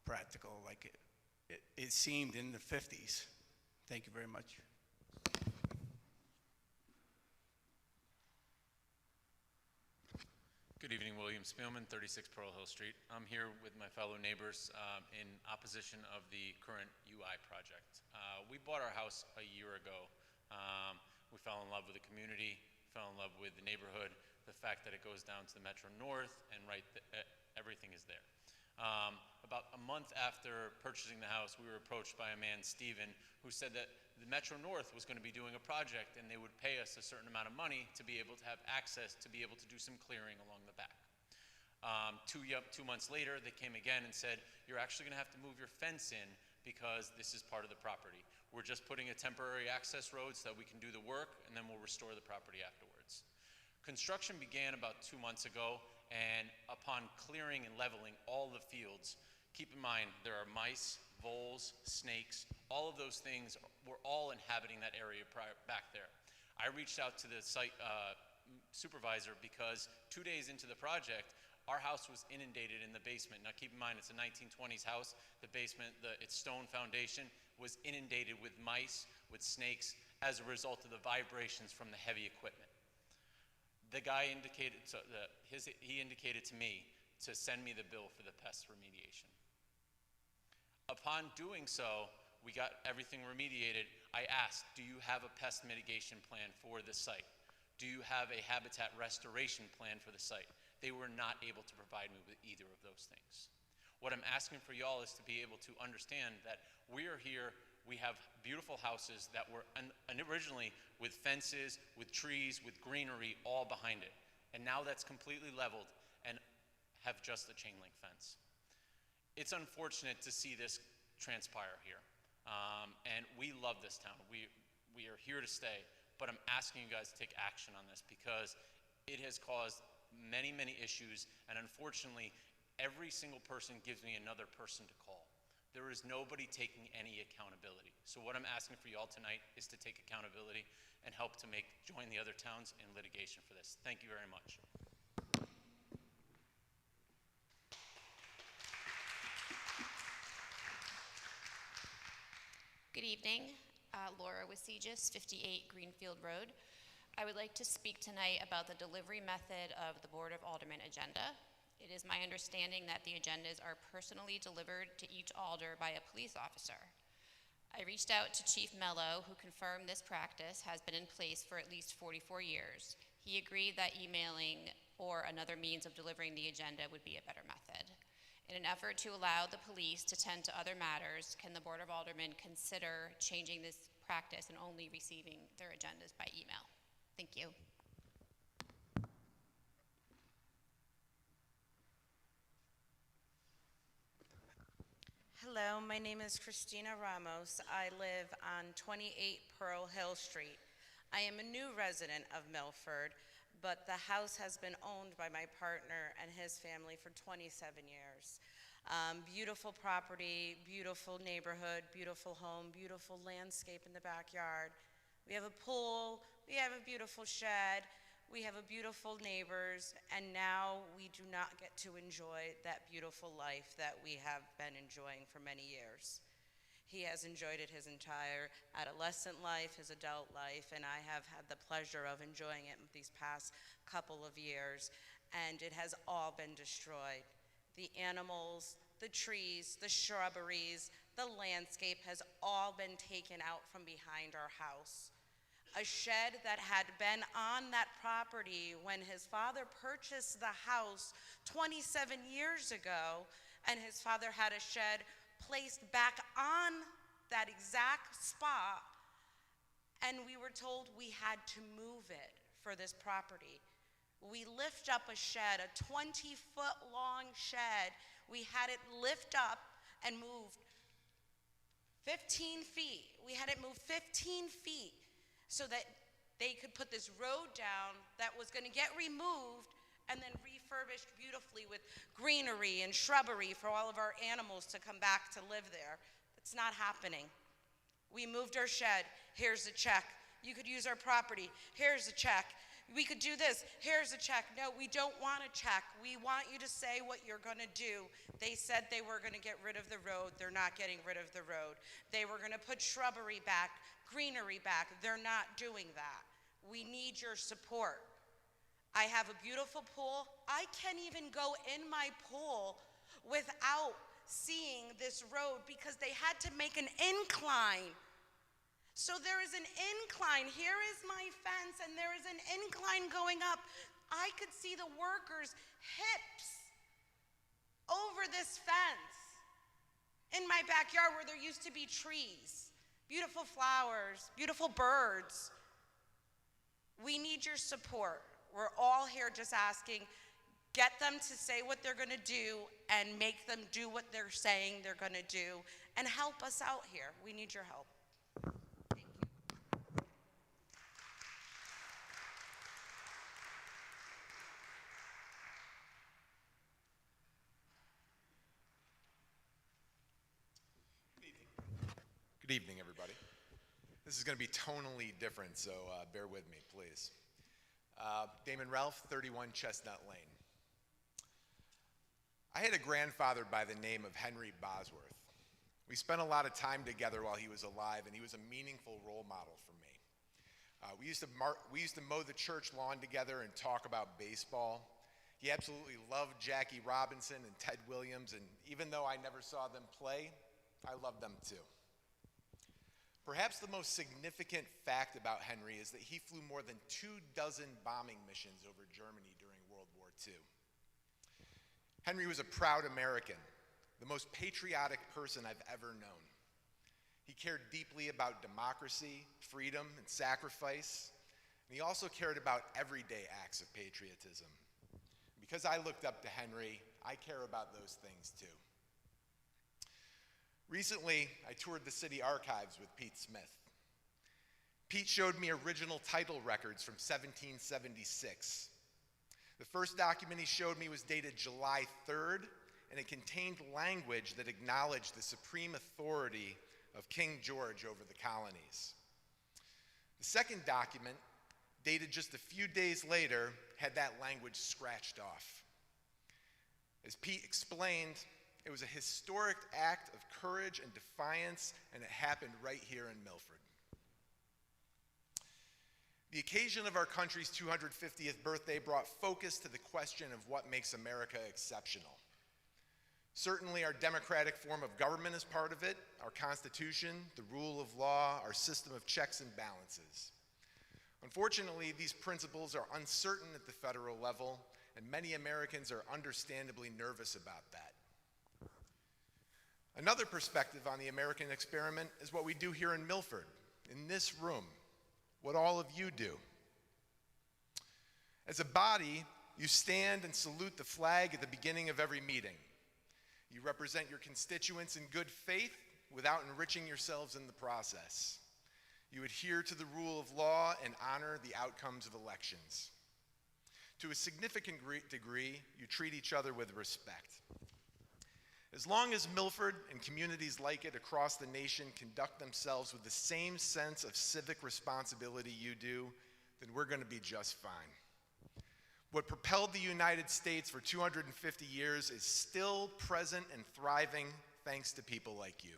practical like it seemed in the 50s. Thank you very much. Good evening, William Spielman, 36 Pearl Hill Street. I'm here with my fellow neighbors in opposition of the current UI project. We bought our house a year ago. We fell in love with the community, fell in love with the neighborhood, the fact that it goes down to the Metro North, and everything is there. About a month after purchasing the house, we were approached by a man, Steven, who said that the Metro North was going to be doing a project and they would pay us a certain amount of money to be able to have access, to be able to do some clearing along the back. 2 months later, they came again and said, you're actually going to have to move your fence in because this is part of the property. We're just putting a temporary access road so that we can do the work, and then we'll restore the property afterwards. Construction began about 2 months ago, and upon clearing and leveling all the fields, keep in mind there are mice, voles, snakes, all of those things were all inhabiting that area back there. I reached out to the site supervisor because 2 days into the project, our house was inundated in the basement. Now keep in mind, it's a 1920s house. The basement, its stone foundation was inundated with mice, with snakes, as a result of the vibrations from the heavy equipment. The guy indicated, he indicated to me to send me the bill for the pest remediation. Upon doing so, we got everything remediated. I asked, do you have a pest mitigation plan for the site? Do you have a habitat restoration plan for the site? They were not able to provide me with either of those things. What I'm asking for y'all is to be able to understand that we are here, we have beautiful houses that were originally with fences, with trees, with greenery all behind it. And now that's completely leveled and have just a chain link fence. It's unfortunate to see this transpire here. And we love this town. We are here to stay, but I'm asking you guys to take action on this because it has caused many, many issues, and unfortunately, every single person gives me another person to call. There is nobody taking any accountability. So what I'm asking for y'all tonight is to take accountability and help to join the other towns in litigation for this. Thank you very much. Good evening. Laura Wasigis, 58 Greenfield Road. I would like to speak tonight about the delivery method of the Board of Aldermen agenda. It is my understanding that the agendas are personally delivered to each alder by a police officer. I reached out to Chief Mello, who confirmed this practice has been in place for at least 44 years. He agreed that emailing or another means of delivering the agenda would be a better method. In an effort to allow the police to tend to other matters, can the Board of Aldermen consider changing this practice and only receiving their agendas by email? Thank you. Hello, my name is Christina Ramos. I live on 28 Pearl Hill Street. I am a new resident of Milford, but the house has been owned by my partner and his family for 27 years. Beautiful property, beautiful neighborhood, beautiful home, beautiful landscape in the backyard. We have a pool, we have a beautiful shed, we have a beautiful neighbors, and now we do not get to enjoy that beautiful life that we have been enjoying for many years. He has enjoyed it his entire adolescent life, his adult life, and I have had the pleasure of enjoying it these past couple of years, and it has all been destroyed. The animals, the trees, the shrubberies, the landscape has all been taken out from behind our house. A shed that had been on that property when his father purchased the house 27 years ago, and his father had a shed placed back on that exact spot, and we were told we had to move it for this property. We lift up a shed, a 20-foot long shed. We had it lift up and moved 15 feet. We had it moved 15 feet so that they could put this road down that was going to get removed and then refurbished beautifully with greenery and shrubbery for all of our animals to come back to live there. It's not happening. We moved our shed. Here's a check. You could use our property. Here's a check. We could do this. Here's a check. No, we don't want a check. We want you to say what you're going to do. They said they were going to get rid of the road. They're not getting rid of the road. They were going to put shrubbery back, greenery back. They're not doing that. We need your support. I have a beautiful pool. I can't even go in my pool without seeing this road because they had to make an incline. So there is an incline. Here is my fence, and there is an incline going up. I could see the workers' hips over this fence in my backyard where there used to be trees, beautiful flowers, beautiful birds. We need your support. We're all here just asking, get them to say what they're going to do and make them do what they're saying they're going to do, and help us out here. We need your help. Good evening, everybody. This is going to be tonally different, so bear with me, please. Damon Ralph, 31 Chestnut Lane. I had a grandfather by the name of Henry Bosworth. We spent a lot of time together while he was alive, and he was a meaningful role model for me. We used to mow the church lawn together and talk about baseball. He absolutely loved Jackie Robinson and Ted Williams, and even though I never saw them play, I loved them too. Perhaps the most significant fact about Henry is that he flew more than 24 bombing missions over Germany during World War II. Henry was a proud American, the most patriotic person I've ever known. He cared deeply about democracy, freedom, and sacrifice, and he also cared about everyday acts of patriotism. Because I looked up to Henry, I care about those things too. Recently, I toured the city archives with Pete Smith. Pete showed me original title records from 1776. The first document he showed me was dated July 3rd, and it contained language that acknowledged the supreme authority of King George over the colonies. The second document, dated just a few days later, had that language scratched off. As Pete explained, it was a historic act of courage and defiance, and it happened right here in Milford. The occasion of our country's 250th birthday brought focus to the question of what makes America exceptional. Certainly, our democratic form of government is part of it, our Constitution, the rule of law, our system of checks and balances. Unfortunately, these principles are uncertain at the federal level, and many Americans are understandably nervous about that. Another perspective on the American experiment is what we do here in Milford, in this room, what all of you do. As a body, you stand and salute the flag at the beginning of every meeting. You represent your constituents in good faith without enriching yourselves in the process. You adhere to the rule of law and honor the outcomes of elections. To a significant degree, you treat each other with respect. As long as Milford and communities like it across the nation conduct themselves with the same sense of civic responsibility you do, then we're going to be just fine. What propelled the United States for 250 years is still present and thriving thanks to people like you.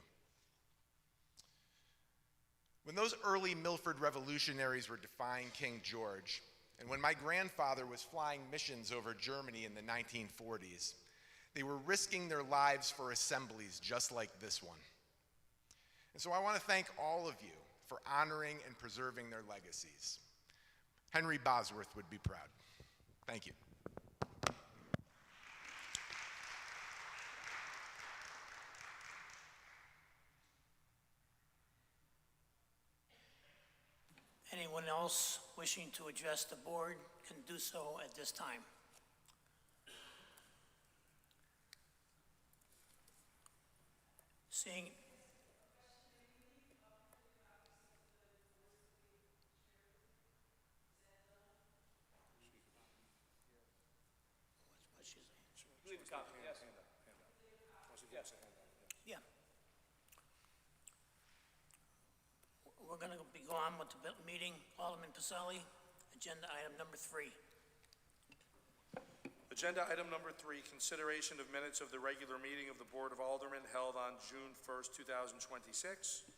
When those early Milford revolutionaries were defying King George, and when my grandfather was flying missions over Germany in the 1940s, they were risking their lives for assemblies just like this one. And so I want to thank all of you for honoring and preserving their legacies. Henry Bosworth would be proud. Thank you. Anyone else wishing to address the board can do so at this time. Seeing Leave a copy. Yes. Yes. Yeah. We're going to be going with the meeting. Alderman Pasali, agenda item number 3. Agenda item number 3, consideration of minutes of the regular meeting of the Board of Aldermen held on June 1st, 2026.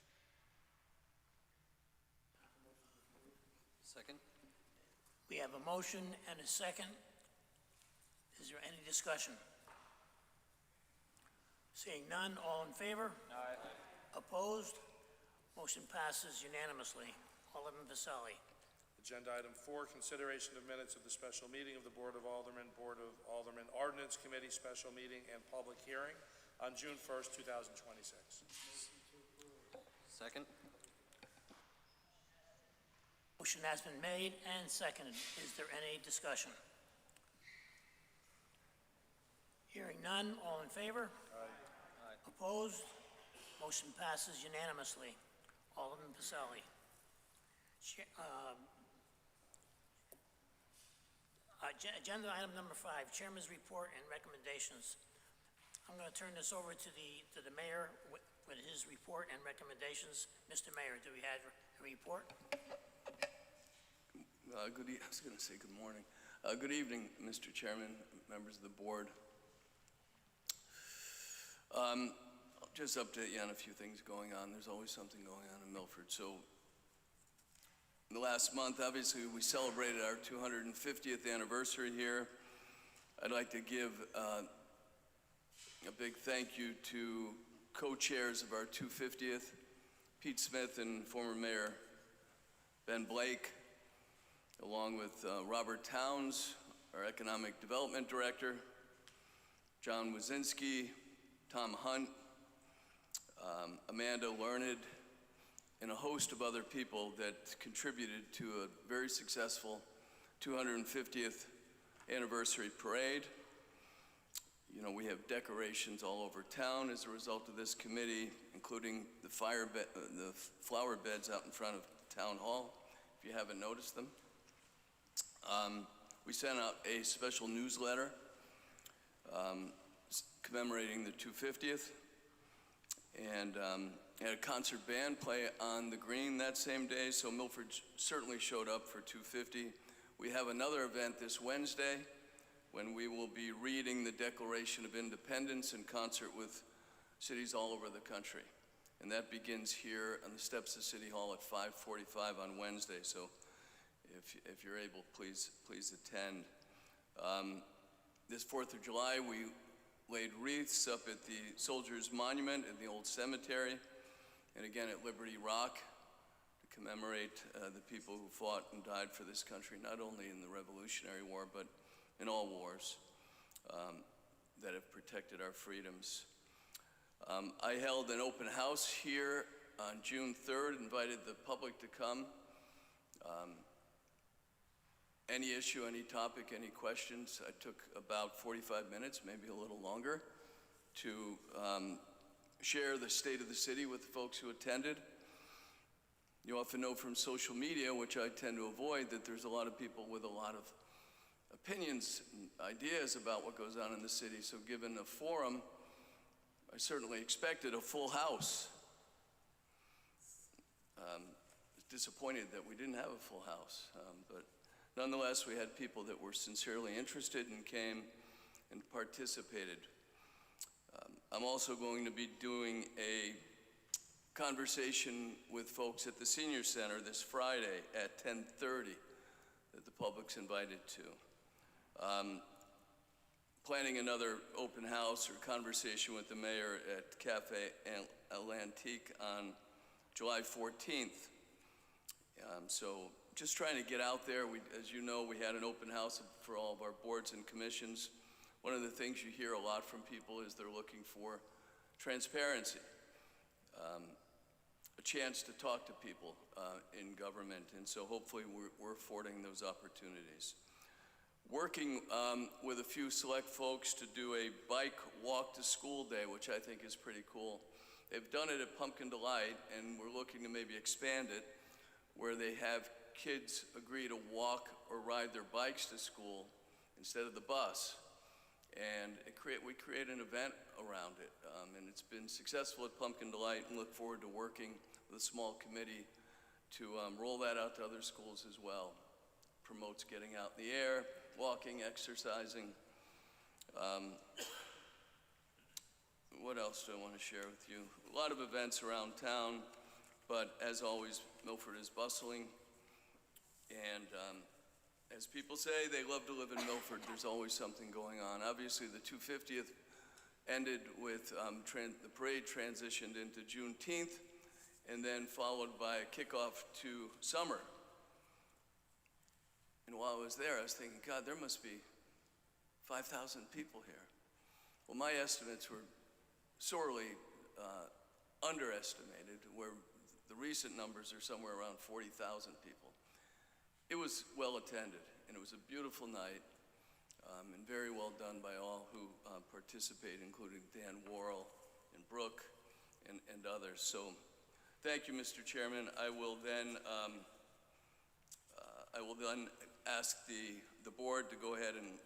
Second. We have a motion and a second. Is there any discussion? Seeing none, all in favor? Aye. Opposed? Motion passes unanimously. Alderman Vasali. Agenda item 4, consideration of minutes of the special meeting of the Board of Aldermen Ordinance Committee special meeting and public hearing on June 1st, 2026. Second. Motion has been made and seconded. Is there any discussion? Hearing none, all in favor? Aye. Opposed? Motion passes unanimously. Alderman Pasali. Agenda item number 5, Chairman's report and recommendations. I'm going to turn this over to the mayor with his report and recommendations. Mr. Mayor, do we have a report? I was going to say good morning. Good evening, Mr. Chairman, members of the board. I'll just update you on a few things going on. There's always something going on in Milford. So in the last month, obviously, we celebrated our 250th anniversary here. I'd like to give a big thank you to co-chairs of our 250th, Pete Smith and former Mayor Ben Blake, along with Robert Towns, our Economic Development Director, John Wazinski, Tom Hunt, Amanda Learned, and a host of other people that contributed to a very successful 250th anniversary parade. You know, we have decorations all over town as a result of this committee, including the flower beds out in front of Town Hall, if you haven't noticed them. We sent out a special newsletter commemorating the 250th, and had a concert band play on the green that same day, so Milford certainly showed up for 250. We have another event this Wednesday when we will be reading the Declaration of Independence in concert with cities all over the country. And that begins here on the steps of City Hall at 5:45 on Wednesday. So if you're able, please attend. This 4th of July, we laid wreaths up at the Soldiers Monument in the old cemetery, and again at Liberty Rock to commemorate the people who fought and died for this country, not only in the Revolutionary War, but in all wars that have protected our freedoms. I held an open house here on June 3rd, invited the public to come. Any issue, any topic, any questions. I took about 45 minutes, maybe a little longer, to share the state of the city with the folks who attended. You often know from social media, which I tend to avoid, that there's a lot of people with a lot of opinions and ideas about what goes on in the city. So given the forum, I certainly expected a full house. Disappointed that we didn't have a full house, but nonetheless, we had people that were sincerely interested and came and participated. I'm also going to be doing a conversation with folks at the Senior Center this Friday at 10:30 that the public's invited to. Planning another open house or conversation with the mayor at Cafe Atlantique on July 14th. So just trying to get out there. As you know, we had an open house for all of our boards and commissions. One of the things you hear a lot from people is they're looking for transparency, a chance to talk to people in government, and so hopefully we're affording those opportunities. Working with a few select folks to do a bike walk to school day, which I think is pretty cool. They've done it at Pumpkin Delight, and we're looking to maybe expand it, where they have kids agree to walk or ride their bikes to school instead of the bus. And we create an event around it. And it's been successful at Pumpkin Delight, and look forward to working with a small committee to roll that out to other schools as well. Promotes getting out in the air, walking, exercising. What else do I want to share with you? A lot of events around town, but as always, Milford is bustling. And as people say, they love to live in Milford. There's always something going on. Obviously, the 250th ended with the parade transitioned into Juneteenth, and then followed by a kickoff to summer. And while I was there, I was thinking, God, there must be 5,000 people here. Well, my estimates were sorely underestimated, where the recent numbers are somewhere around 40,000 people. It was well attended, and it was a beautiful night, and very well done by all who participated, including Dan Worrell and Brooke and others. So thank you, Mr. Chairman. I will then ask the board to go ahead and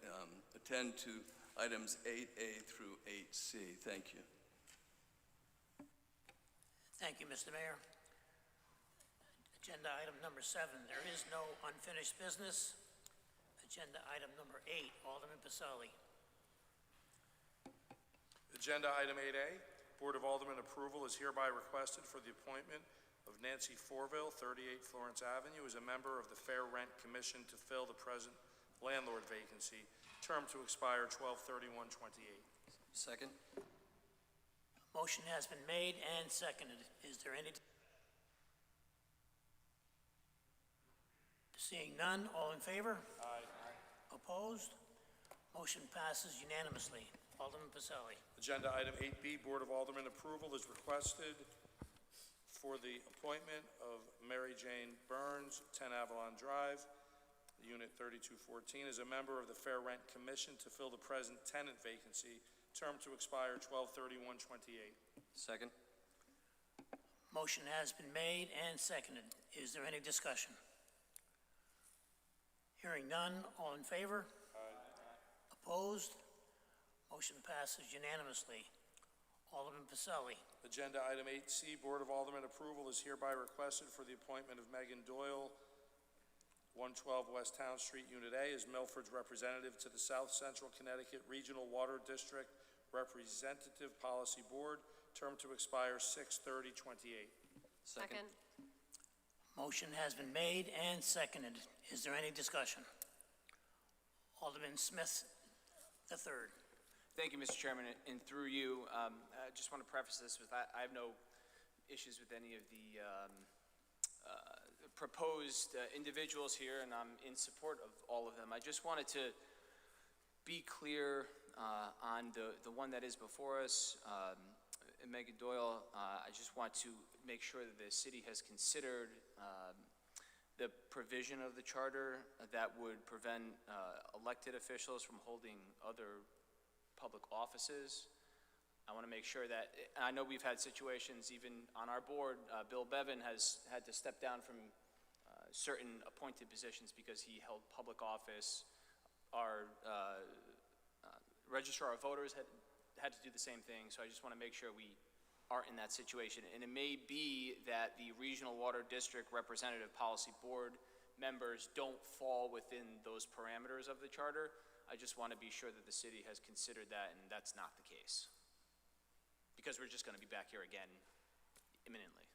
attend to items 8A through 8C. Thank you. Thank you, Mr. Mayor. Agenda item number 7, there is no unfinished business. Agenda item number 8, Alderman Pacelli. Agenda item 8A, Board of Aldermen approval is hereby requested for the appointment of Nancy Forville, 38 Florence Avenue, as a member of the Fair Rent Commission to fill the present landlord vacancy, term to expire 12/31/28. Second. Motion has been made and seconded. Is there any? Seeing none, all in favor? Aye. Opposed? Motion passes unanimously. Alderman Pacelli. Agenda item 8B, Board of Aldermen approval is requested for the appointment of Mary Jane Burns, 10 Avalon Drive, Unit 3214, as a member of the Fair Rent Commission to fill the present tenant vacancy, term to expire 12/31/28. Second. Motion has been made and seconded. Is there any discussion? Hearing none, all in favor? Aye. Opposed? Motion passes unanimously. Alderman Pacelli. Agenda item 8C, Board of Aldermen approval is hereby requested for the appointment of Megan Doyle, 112 West Town Street, Unit A, as Milford's representative to the South Central Connecticut Regional Water District Representative Policy Board, term to expire 6/30/28. Second. Motion has been made and seconded. Is there any discussion? Alderman Smith III. Thank you, Mr. Chairman, and through you, I just want to preface this with I have no issues with any of the proposed individuals here, and I'm in support of all of them. I just wanted to be clear on the one that is before us, Megan Doyle. I just want to make sure that the city has considered the provision of the charter that would prevent elected officials from holding other public offices. I want to make sure that, I know we've had situations even on our board, Bill Bevan has had to step down from certain appointed positions because he held public office. Our registrar of voters had to do the same thing, so I just want to make sure we aren't in that situation. And it may be that the Regional Water District Representative Policy Board members don't fall within those parameters of the charter. I just want to be sure that the city has considered that, and that's not the case. Because we're just going to be back here again imminently.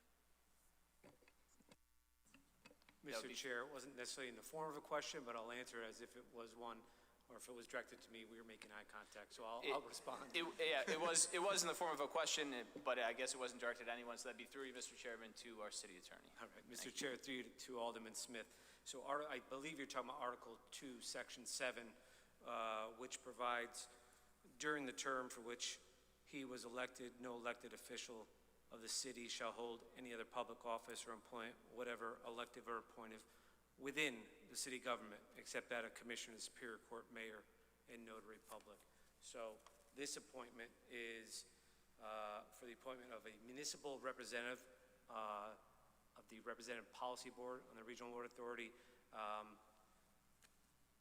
Mr. Chair, it wasn't necessarily in the form of a question, but I'll answer it as if it was one, or if it was directed to me, we were making eye contact, so I'll respond. Yeah, it was in the form of a question, but I guess it wasn't directed at anyone, so that'd be through you, Mr. Chairman, to our city attorney. All right, Mr. Chair, through you to Alderman Smith. So I believe you're talking about Article 2, Section 7, which provides during the term for which he was elected, no elected official of the city shall hold any other public office or appoint whatever elective or appointive within the city government, except that of Commissioner of the Superior Court, Mayor, and Notary Public. So this appointment is for the appointment of a municipal representative of the Representative Policy Board on the Regional Water Authority.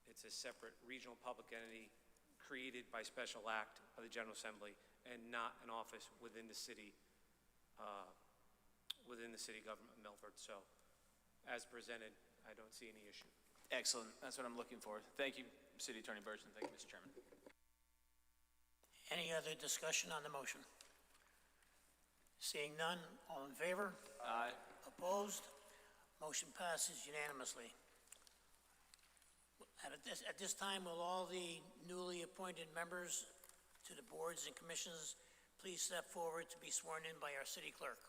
It's a separate regional public entity created by special act of the General Assembly and not an office within the city government of Milford. So as presented, I don't see any issue. Excellent. That's what I'm looking for. Thank you, City Attorney Burgess. Thank you, Mr. Chairman. Any other discussion on the motion? Seeing none, all in favor? Aye. Opposed? Motion passes unanimously. At this time, will all the newly appointed members to the boards and commissions please step forward to be sworn in by our city clerk?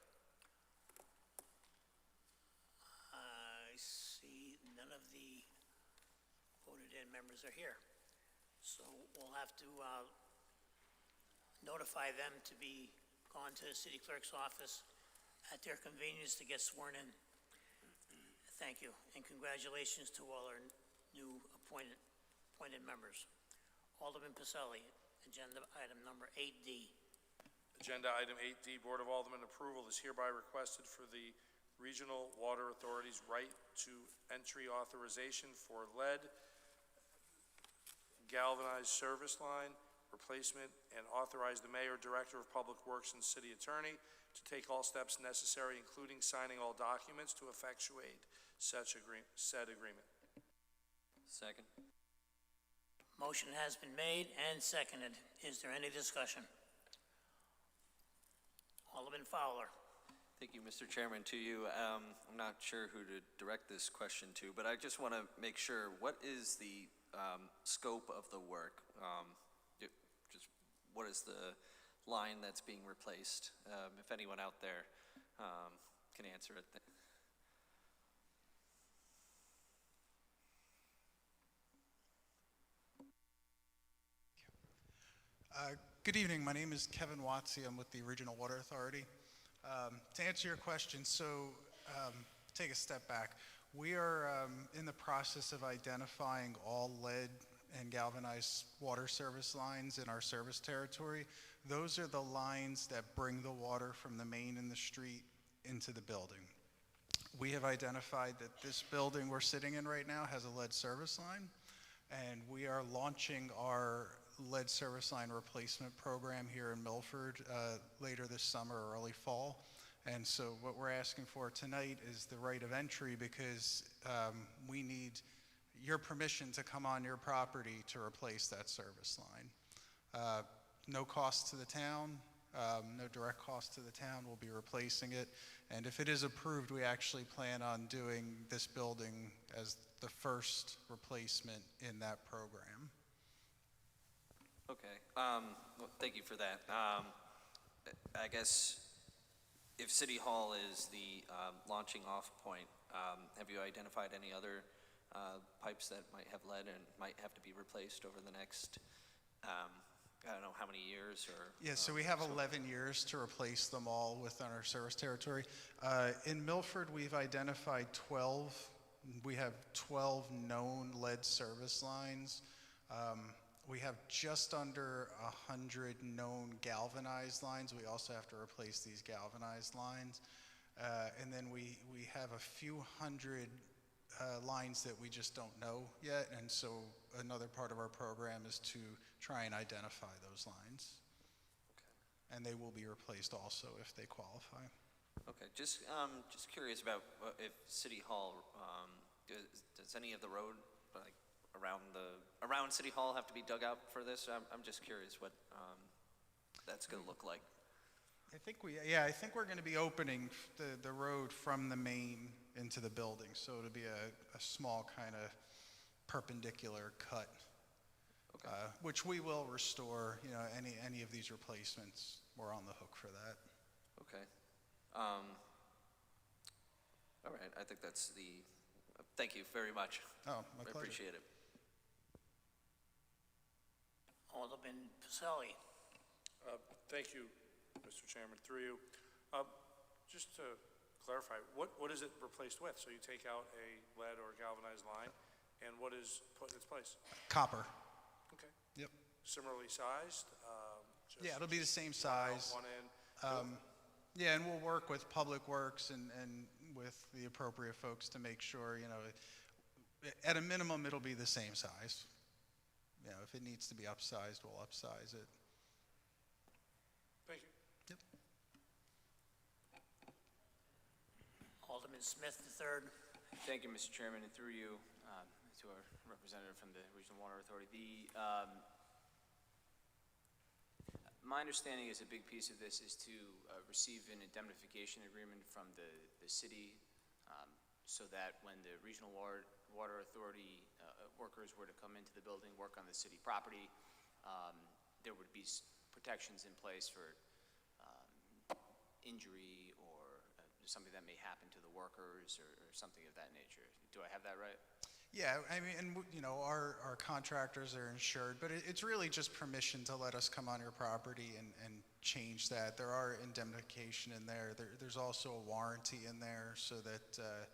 I see none of the voted-in members are here, so we'll have to notify them to be gone to the city clerk's office at their convenience to get sworn in. Thank you, and congratulations to all our new appointed members. Alderman Pacelli, agenda item number 8D. Agenda item 8D, Board of Aldermen approval is hereby requested for the Regional Water Authority's right to entry authorization for lead galvanized service line replacement, and authorize the Mayor, Director of Public Works, and City Attorney to take all steps necessary, including signing all documents to effectuate said agreement. Second. Motion has been made and seconded. Is there any discussion? Alderman Fowler. Thank you, Mr. Chairman. To you, I'm not sure who to direct this question to, but I just want to make sure, what is the scope of the work? Just what is the line that's being replaced? If anyone out there can answer it. Good evening. My name is Kevin Watsy. I'm with the Regional Water Authority. To answer your question, take a step back. We are in the process of identifying all lead and galvanized water service lines in our service territory. Those are the lines that bring the water from the main in the street into the building. We have identified that this building we're sitting in right now has a lead service line, and we are launching our lead service line replacement program here in Milford later this summer or early fall. And so what we're asking for tonight is the right of entry, because we need your permission to come on your property to replace that service line. No cost to the town, No direct cost to the town. We'll be replacing it. And if it is approved, we actually plan on doing this building as the first replacement in that program. Okay, well, thank you for that. I guess if City Hall is the launching off point, have you identified any other pipes that might have lead and might have to be replaced over the next, I don't know how many years or? Yeah, so we have 11 years to replace them all within our service territory. In Milford, we've identified 12. We have 12 known lead service lines. We have just under 100 known galvanized lines. We also have to replace these galvanized lines. And then we have a few hundred lines that we just don't know yet. And so another part of our program is to try and identify those lines. Okay. And they will be replaced also if they qualify. Okay, just curious about if City Hall, does any of the road, like, around City Hall have to be dug out for this? I'm just curious what that's going to look like. I think we're going to be opening the road from the main into the building, so it'll be a small kind of perpendicular cut, okay. Which we will restore. You know, any of these replacements, we're on the hook for that. Okay. All right. I think that's the. Thank you very much. Oh, my pleasure. I appreciate it. Alderman Pacelli. Thank you, Mr. Chairman, through you. Just to clarify, what is it replaced with? So you take out a lead or galvanized line, and what is put in its place? Copper. Okay. Yep. Similarly sized? Yeah, it'll be the same size. One end. Yeah, and we'll work with Public Works and with the appropriate folks to make sure, you know, at a minimum, it'll be the same size. You know, if it needs to be upsized, we'll upsize it. Thank you. Yep. Alderman Smith III. Thank you, Mr. Chairman, and through you to our representative from the Regional Water Authority. My understanding is a big piece of this is to receive an indemnification agreement from the city so that when the Regional Water Authority workers were to come into the building, work on the city property, there would be protections in place for injury or something that may happen to the workers or something of that nature. Do I have that right? Yeah, I mean, and you know, our contractors are insured, but it's really just permission to let us come on your property and change that. There are indemnification in there. There's also a warranty in there so that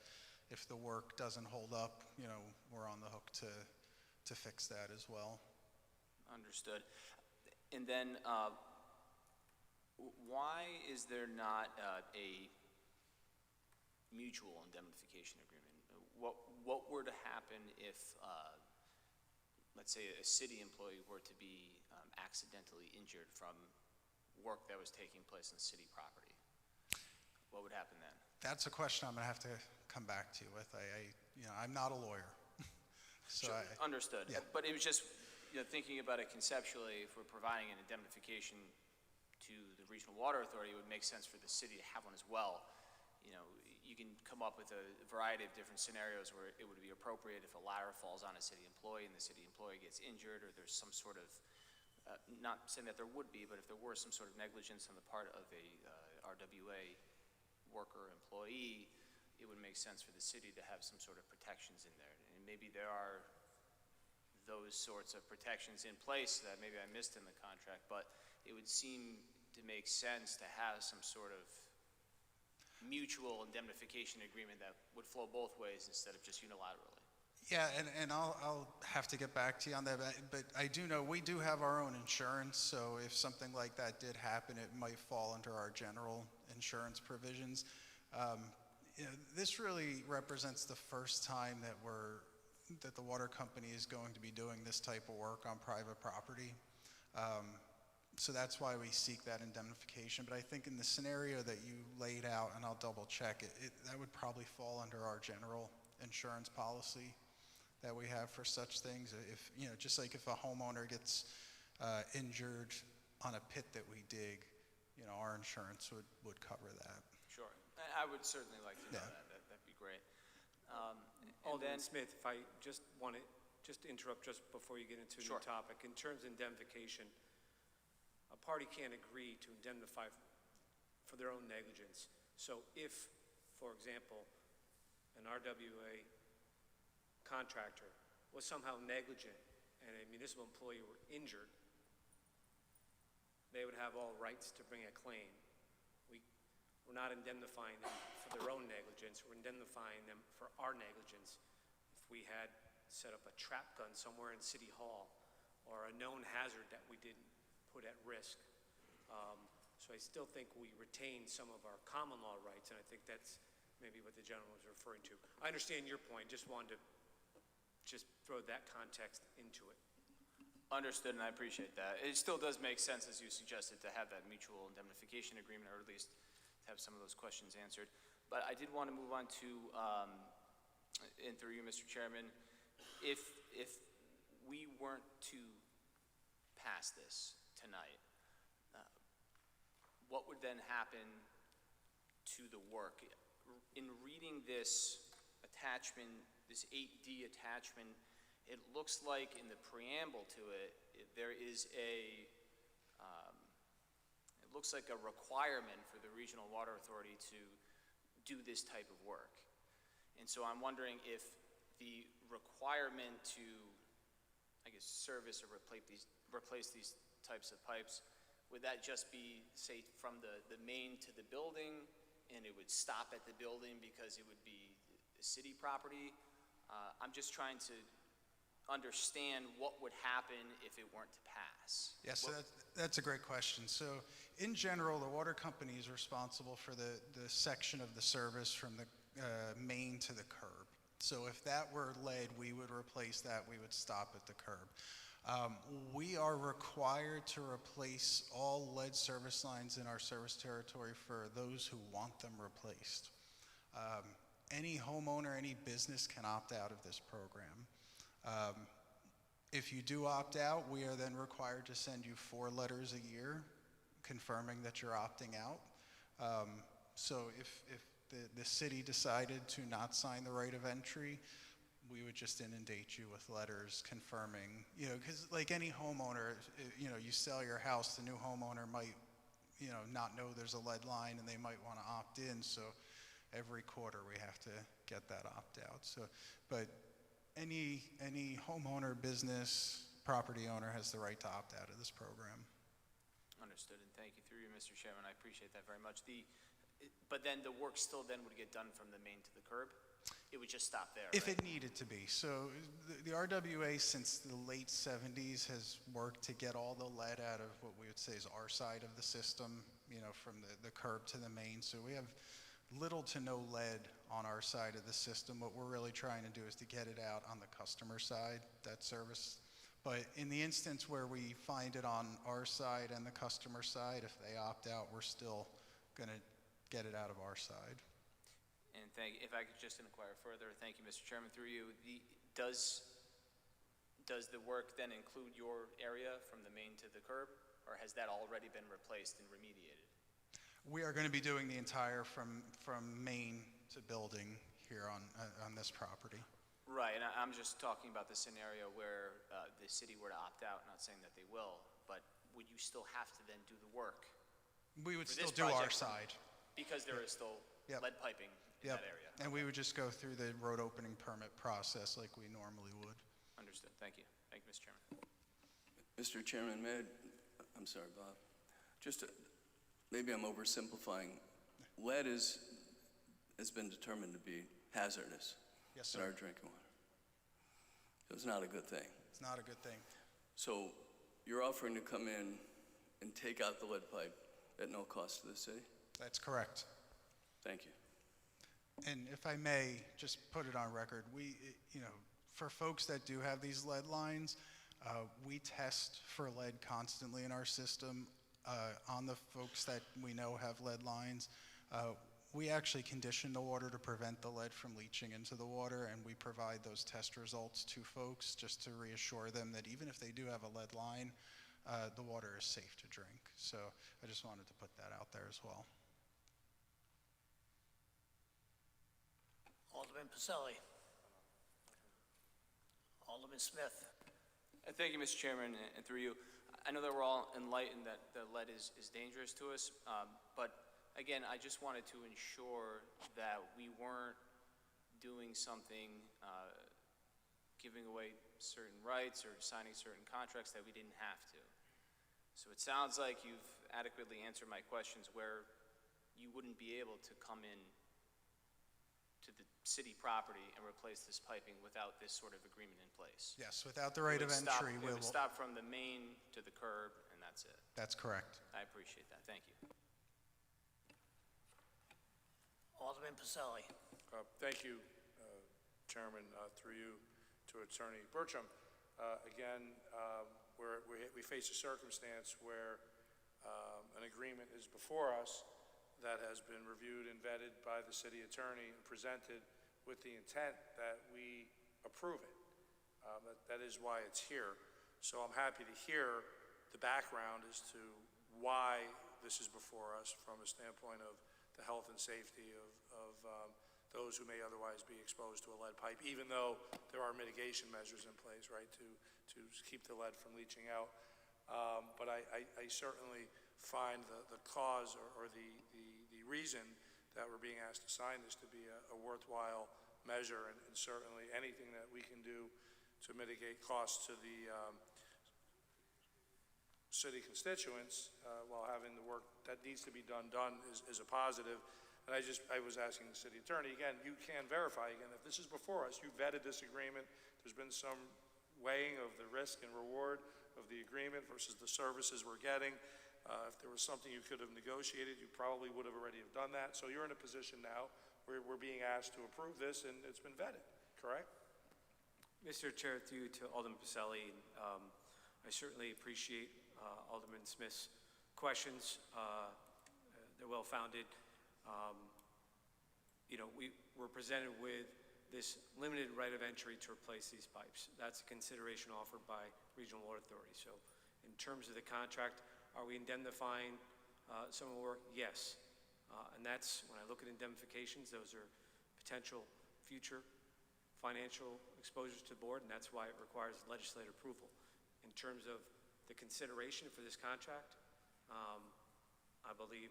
if the work doesn't hold up, you know, we're on the hook to fix that as well. Understood. And then why is there not a mutual indemnification agreement? What were to happen if, let's say, a city employee were to be accidentally injured from work that was taking place on city property? What would happen then? That's a question I'm going to have to come back to you with. I'm not a lawyer. So sure, understood. Yeah. But it was just, you know, thinking about it conceptually, if we're providing an indemnification to the Regional Water Authority, it would make sense for the city to have one as well. You know, you can come up with a variety of different scenarios where it would be appropriate if a ladder falls on a city employee and the city employee gets injured, or there's some sort of, not saying that there would be, but if there were some sort of negligence on the part of a RWA worker employee, it would make sense for the city to have some sort of protections in there. And maybe there are those sorts of protections in place that maybe I missed in the contract, but it would seem to make sense to have some sort of mutual indemnification agreement that would flow both ways instead of just unilaterally. Yeah, and I'll have to get back to you on that, but I do know we do have our own insurance, so if something like that did happen, it might fall under our general insurance provisions. You know, this really represents the first time that the water company is going to be doing this type of work on private property. So that's why we seek that indemnification. But I think in the scenario that you laid out, and I'll double check it, that would probably fall under our general insurance policy that we have for such things. If, you know, just like if a homeowner gets injured on a pit that we dig, our insurance would cover that. Sure. I would certainly like to know that. That'd be great. And Alderman then, Smith, if I just want to interrupt just before you get into a new topic. In terms of indemnification, a party can't agree to indemnify for their own negligence. So if, for example, an RWA contractor was somehow negligent and a municipal employee were injured, they would have all rights to bring a claim. We're not indemnifying them for their own negligence, we're indemnifying them for our negligence. If we had set up a trap gun somewhere in City Hall, or a known hazard that we didn't put at risk. So I still think we retain some of our common law rights, and I think that's maybe what the gentleman was referring to. I understand your point, just wanted to just throw that context into it. understood, and I appreciate that. It still does make sense, as you suggested, to have that mutual indemnification agreement, or at least to have some of those questions answered. But I did want to move on to, and through you, Mr. Chairman, if we weren't to pass this tonight, what would then happen to the work? In reading this attachment, this 8D attachment, it looks like in the preamble to it, there is it looks like a requirement for the Regional Water Authority to do this type of work. And so I'm wondering if the requirement to, I guess, service or replace these types of pipes, would that just be, say, from the main to the building, and it would stop at the building because it would be city property? I'm just trying to understand what would happen if it weren't to pass. Yes, so that's a great question. So in general, the water company is responsible for the section of the service from the main to the curb. So if that were lead, we would replace that, we would stop at the curb. We are required to replace all lead service lines in our service territory for those who want them replaced. Any homeowner, any business can opt out of this program. If you do opt out, we are then required to send you 4 letters a year confirming that you're opting out. So if the city decided to not sign the right of entry, we would just inundate you with letters confirming, because like any homeowner, you sell your house, the new homeowner might, not know there's a lead line and they might want to opt in. So every quarter we have to get that opt out. So, but any homeowner, business, property owner has the right to opt out of this program. Understood, and thank you. Through you, Mr. Chairman, I appreciate that very much. But then the work still then would get done from the main to the curb? It would just stop there, If right? it needed to be. So the RWA since the late 70s has worked to get all the lead out of what we would say is our side of the system, from the curb to the main. So we have little to no lead on our side of the system. What we're really trying to do is to get it out on the customer side, that service. But in the instance where we find it on our side and the customer side, if they opt out, we're still going to get it out of our side. And if I could just inquire further, thank you, Mr. Chairman, through you. Does the work then include your area from the main to the curb, or has that already been replaced and remediated? We are going to be doing the entire from main to building here on this property. Right, and I'm just talking about the scenario where the city were to opt out, not saying that they will, but would you still have to then do the work? We would for still this do our project? side. Because there is still lead piping in that area. And we would just go through the road opening permit process like we normally would. Understood, thank you. Thank you, Mr. Chairman. Mr. Chairman, I'm sorry, Bob. Maybe I'm oversimplifying. Lead has been determined to be hazardous Yes, in sir. our drinking water. So it's not a good thing. It's not a good thing. So you're offering to come in and take out the lead pipe at no cost to the city? That's correct. Thank you. And if I may, just put it on record, we, for folks that do have these lead lines, we test for lead constantly in our system. On the folks that we know have lead lines, we actually condition the water to prevent the lead from leaching into the water, and we provide those test results to folks just to reassure them that even if they do have a lead line, the water is safe to drink. So I just wanted to put that out there as well. Alderman Pacelli. Alderman Smith. Thank you, Mr. Chairman, and through you. I know that we're all enlightened that the lead is dangerous to us, but again, I just wanted to ensure that we weren't doing something, giving away certain rights or signing certain contracts that we didn't have to. So it sounds like you've adequately answered my questions where you wouldn't be able to come in to the city property and replace this piping without this sort of agreement in place. Yes, without the right of entry, It would stop from the main to the curb, and that's it. That's correct. I appreciate that. Thank you. Alderman Pacelli. Thank you, Chairman, through you to Attorney Bertram. Again, we face a circumstance where an agreement is before us that has been reviewed and vetted by the city attorney and presented with the intent that we approve it. That is why it's here. So I'm happy to hear the background as to why this is before us from a standpoint of the health and safety of those who may otherwise be exposed to a lead pipe, even though there are mitigation measures in place, right, to keep the lead from leaching out. But I certainly find the cause or the reason that we're being asked to sign this to be a worthwhile measure, and certainly anything that we can do to mitigate costs to the city constituents while having the work that needs to be done is a positive. And I was asking the city attorney, again, you can verify, again, if this is before us, you vetted this agreement, there's been some weighing of the risk and reward of the agreement versus the services we're getting. If there was something you could have negotiated, you probably would have already have done that. So you're in a position now where we're being asked to approve this, and it's been vetted, correct? Mr. Chair, through you to Alderman Pacelli, I certainly appreciate Alderman Smith's questions. They're well-founded. You know, we're presented with this limited right of entry to replace these pipes. That's a consideration offered by Regional Water Authority. So in terms of the contract, are we indemnifying some of the work? Yes. And that's, when I look at indemnifications, those are potential future financial exposures to the board, and that's why it requires legislative approval. In terms of the consideration for this contract, I believe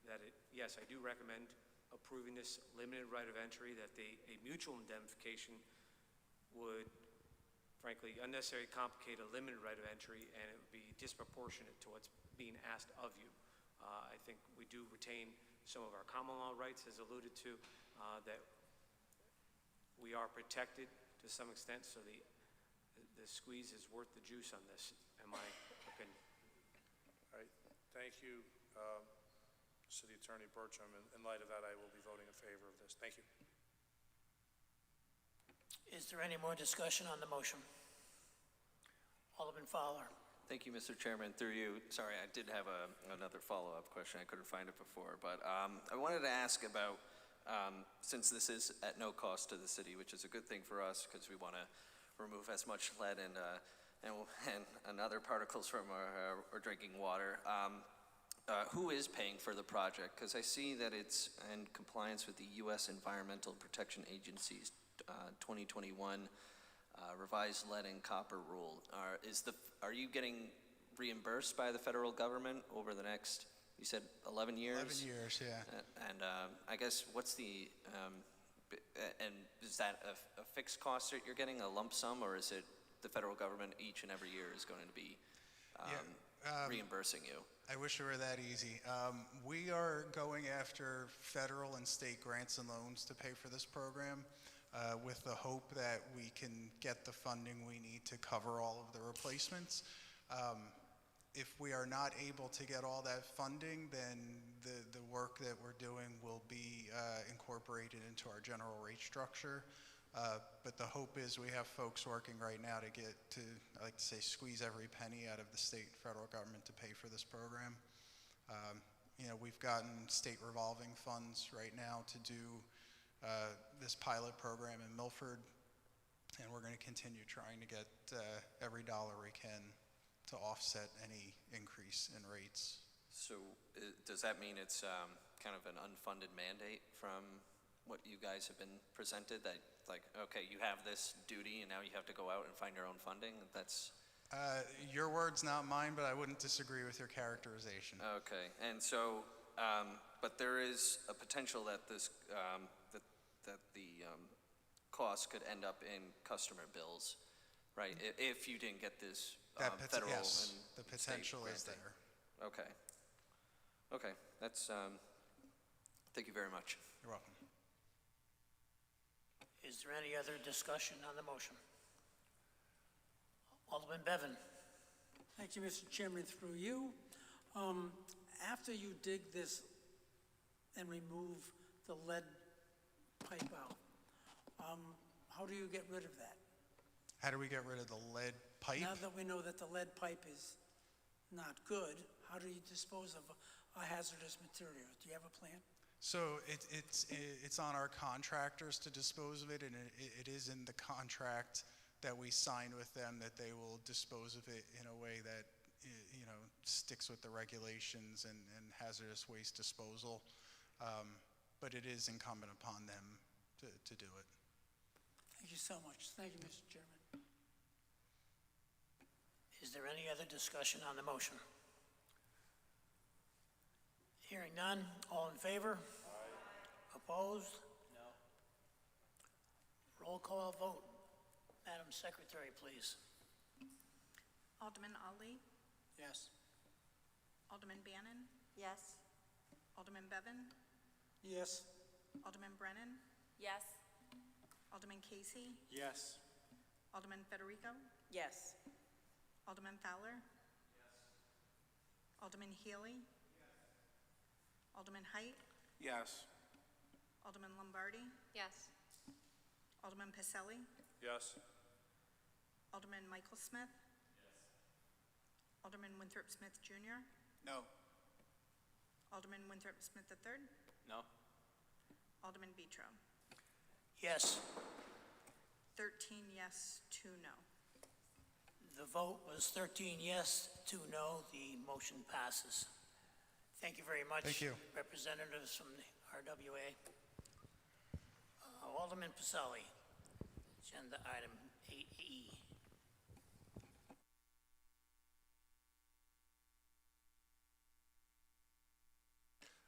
that yes, I do recommend approving this limited right of entry, that a mutual indemnification would, frankly, unnecessarily complicate a limited right of entry, and it would be disproportionate to what's being asked of you. I think we do retain some of our common law rights, as alluded to, that we are protected to some extent, so the squeeze is worth the juice on this, in my opinion. All right, thank you, City Attorney Bertram. In light of that, I will be voting in favor of this. Thank you. Is there any more discussion on the motion? Alderman Fowler. Thank you, Mr. Chairman. Through you, sorry, I did have another follow-up question. I couldn't find it before, but I wanted to ask about, since this is at no cost to the city, which is a good thing for us because we want to remove as much lead and other particles from our drinking water. Who is paying for the project? Because I see that it's in compliance with the U.S. Environmental Protection Agency's 2021 revised lead and copper rule. Are you getting reimbursed by the federal government over the next, you said 11 years? 11 years, yeah. And I guess what's the, and is that a fixed cost that you're getting, a lump sum, or is it the federal government each and every year is going to be reimbursing you? I wish it were that easy. We are going after federal and state grants and loans to pay for this program with the hope that we can get the funding we need to cover all of the replacements. If we are not able to get all that funding, then the work that we're doing will be incorporated into our general rate structure. But the hope is we have folks working right now to get to, I like to say, squeeze every penny out of the state and federal government to pay for this program. You know, we've gotten state revolving funds right now to do this pilot program in Milford, and we're going to continue trying to get every dollar we can to offset any increase in rates. So does that mean it's kind of an unfunded mandate from what you guys have been presented, that like, okay, you have this duty and now you have to go out and find your own funding? That's... Your words, not mine, but I wouldn't disagree with your characterization. Okay, and so, but there is a potential that this, that the cost could end up in customer bills, right? If you didn't get this federal yes, and the potential state is granting. there. Okay. Okay, that's, thank you very much. You're welcome. Is there any other discussion on the motion? Alderman Bevan. Thank you, Mr. Chairman, through you. After you dig this and remove the lead pipe out, how do you get rid of that? How do we get rid of the lead pipe? Now that we know that the lead pipe is not good, how do you dispose of a hazardous material? Do you have a plan? So it's on our contractors to dispose of it, and it is in the contract that we sign with them that they will dispose of it in a way that, you know, sticks with the regulations and hazardous waste disposal. But it is incumbent upon them to do it. Thank you so much. Thank you, Mr. Chairman. Is there any other discussion on the motion? Hearing none, all in favor? Aye. Opposed? No. Roll call vote. Madam Secretary, please. Alderman Ali, Yes. Alderman Bannon, Yes. Alderman Bevan, Yes. Alderman Brennan, Yes. Alderman Casey, Yes. Alderman Federico, Yes. Alderman Fowler, Alderman Healy, Alderman Height, Yes. Alderman Lombardi, Yes. Alderman Pacelli, Yes. Alderman Michael Smith, Alderman Winthrop Smith Jr., No. Alderman Winthrop Smith III, No? Alderman Vitro. Yes. 13 yes, 2 no. The vote was 13 yes, 2 no. The motion passes. Thank you very much. Thank you. Representatives from the RWA. Alderman Pacelli, agenda item 8E.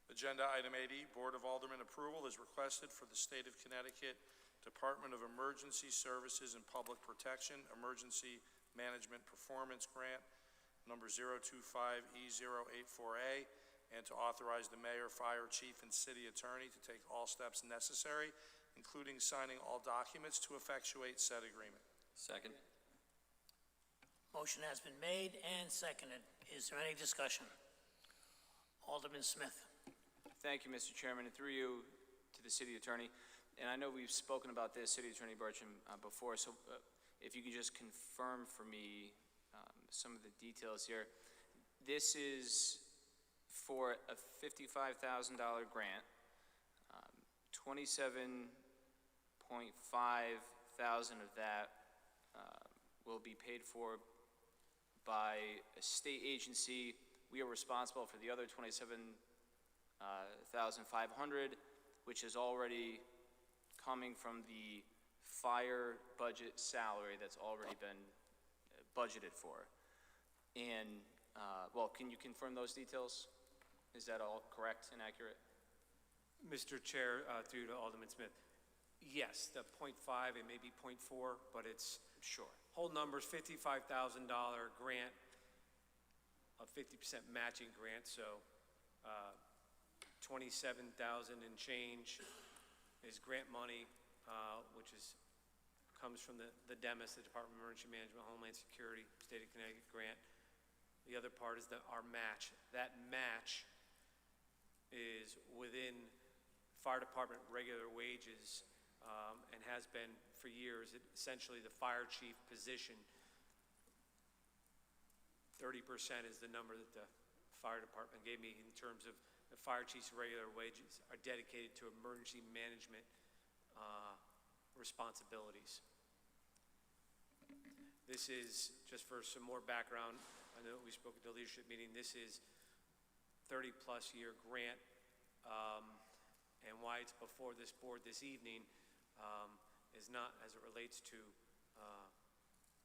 Agenda item 8E, Board of Aldermen approval is requested for the State of Connecticut Department of Emergency Services and Public Protection Emergency Management Performance Grant, number 025E084A, and to authorize the mayor, fire chief, and city attorney to take all steps necessary, including signing all documents to effectuate said agreement. Second. Motion has been made and seconded. Is there any discussion? Alderman Smith. Thank you, Mr. Chairman, and through you to the city attorney. And I know we've spoken about this, City Attorney Burcham, before, so if you could just confirm for me some of the details here. This is for a $55,000 grant, 27.5 thousand of that will be paid for by a state agency. We are responsible for the other 27,500, which is already coming from the fire budget salary that's already been budgeted for. And, well, can you confirm those details? Is that all correct and accurate? Mr. Chair, through to Alderman Smith, yes, the 0.5, it may be 0.4, but it's sure. Whole number's $55,000 grant, a 50% matching grant, so 27,000 and change is grant money, which comes from the DEMIS, the Department of Emergency Management, Homeland Security, State of Connecticut grant. The other part is our match. That match is within fire department regular wages and has been for years. Essentially, the fire chief position, 30% is the number that the fire department gave me in terms of the fire chief's regular wages are dedicated to emergency management responsibilities. This is, just for some more background, know we spoke at the leadership meeting, this is 30-plus year grant, and why it's before this board this evening is not as it relates to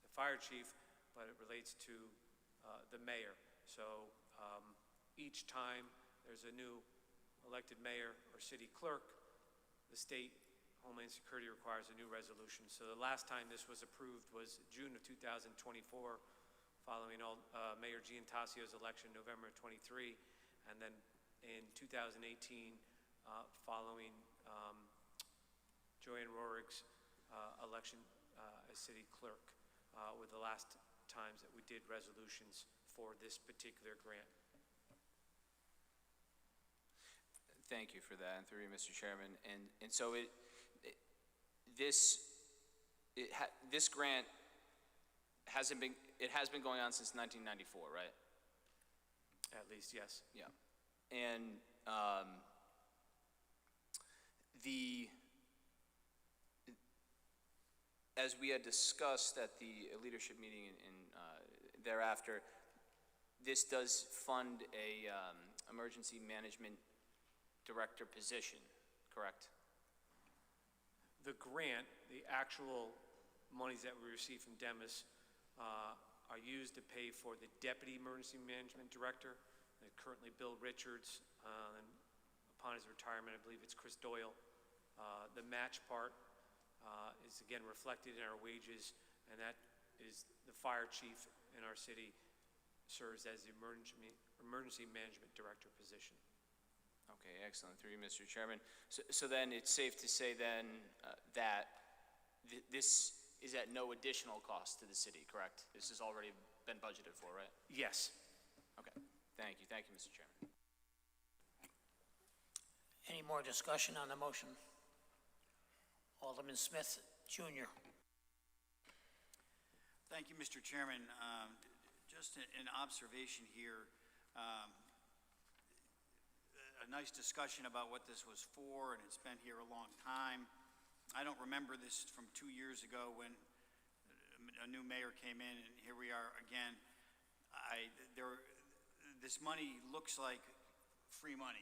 the fire chief, but it relates to the mayor. So each time there's a new elected mayor or city clerk, the state Homeland Security requires a new resolution. So the last time this was approved was June of 2024, following Mayor Giantassio's election November of 23, and then in 2018, following Joanne Rorig's election as city clerk, were the last times that we did resolutions for this particular grant. Thank you for that, and through you, Mr. Chairman. And so this grant has been going on since 1994, right? At least, yes. Yeah. And as we had discussed at the leadership meeting and thereafter, this does fund a emergency management director position, correct? The grant, the actual monies that we receive from Demis are used to pay for the Deputy Emergency Management Director, currently Bill Richards, and upon his retirement, I believe it's Chris Doyle. The match part is again reflected in our wages, and that is the fire chief in our city serves as the Emergency Management Director position. Okay, excellent. Through you, Mr. Chairman. So then it's safe to say then that this is at no additional cost to the city, correct? This has already been budgeted for, right? Yes. Okay. Thank you. Thank you, Mr. Chairman. Any more discussion on the motion? Alderman Smith, Jr. Thank you, Mr. Chairman. Just an observation here. A nice discussion about what this was for, and it's been here a long time. I don't remember this from 2 years ago when a new mayor came in, and here we are again. This money looks like free money.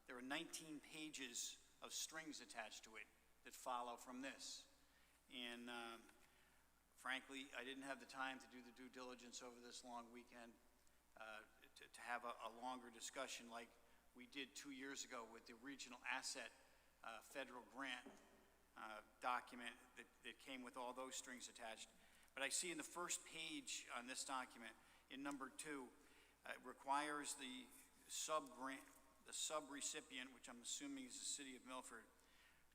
There are 19 pages of strings attached to it that follow from this. And frankly, I didn't have the time to do the due diligence over this long weekend to have a longer discussion like we did 2 years ago with the regional asset federal grant document that came with all those strings attached. But I see in the first page on this document, in number 2, it requires the sub-recipient, which I'm assuming is the city of Milford,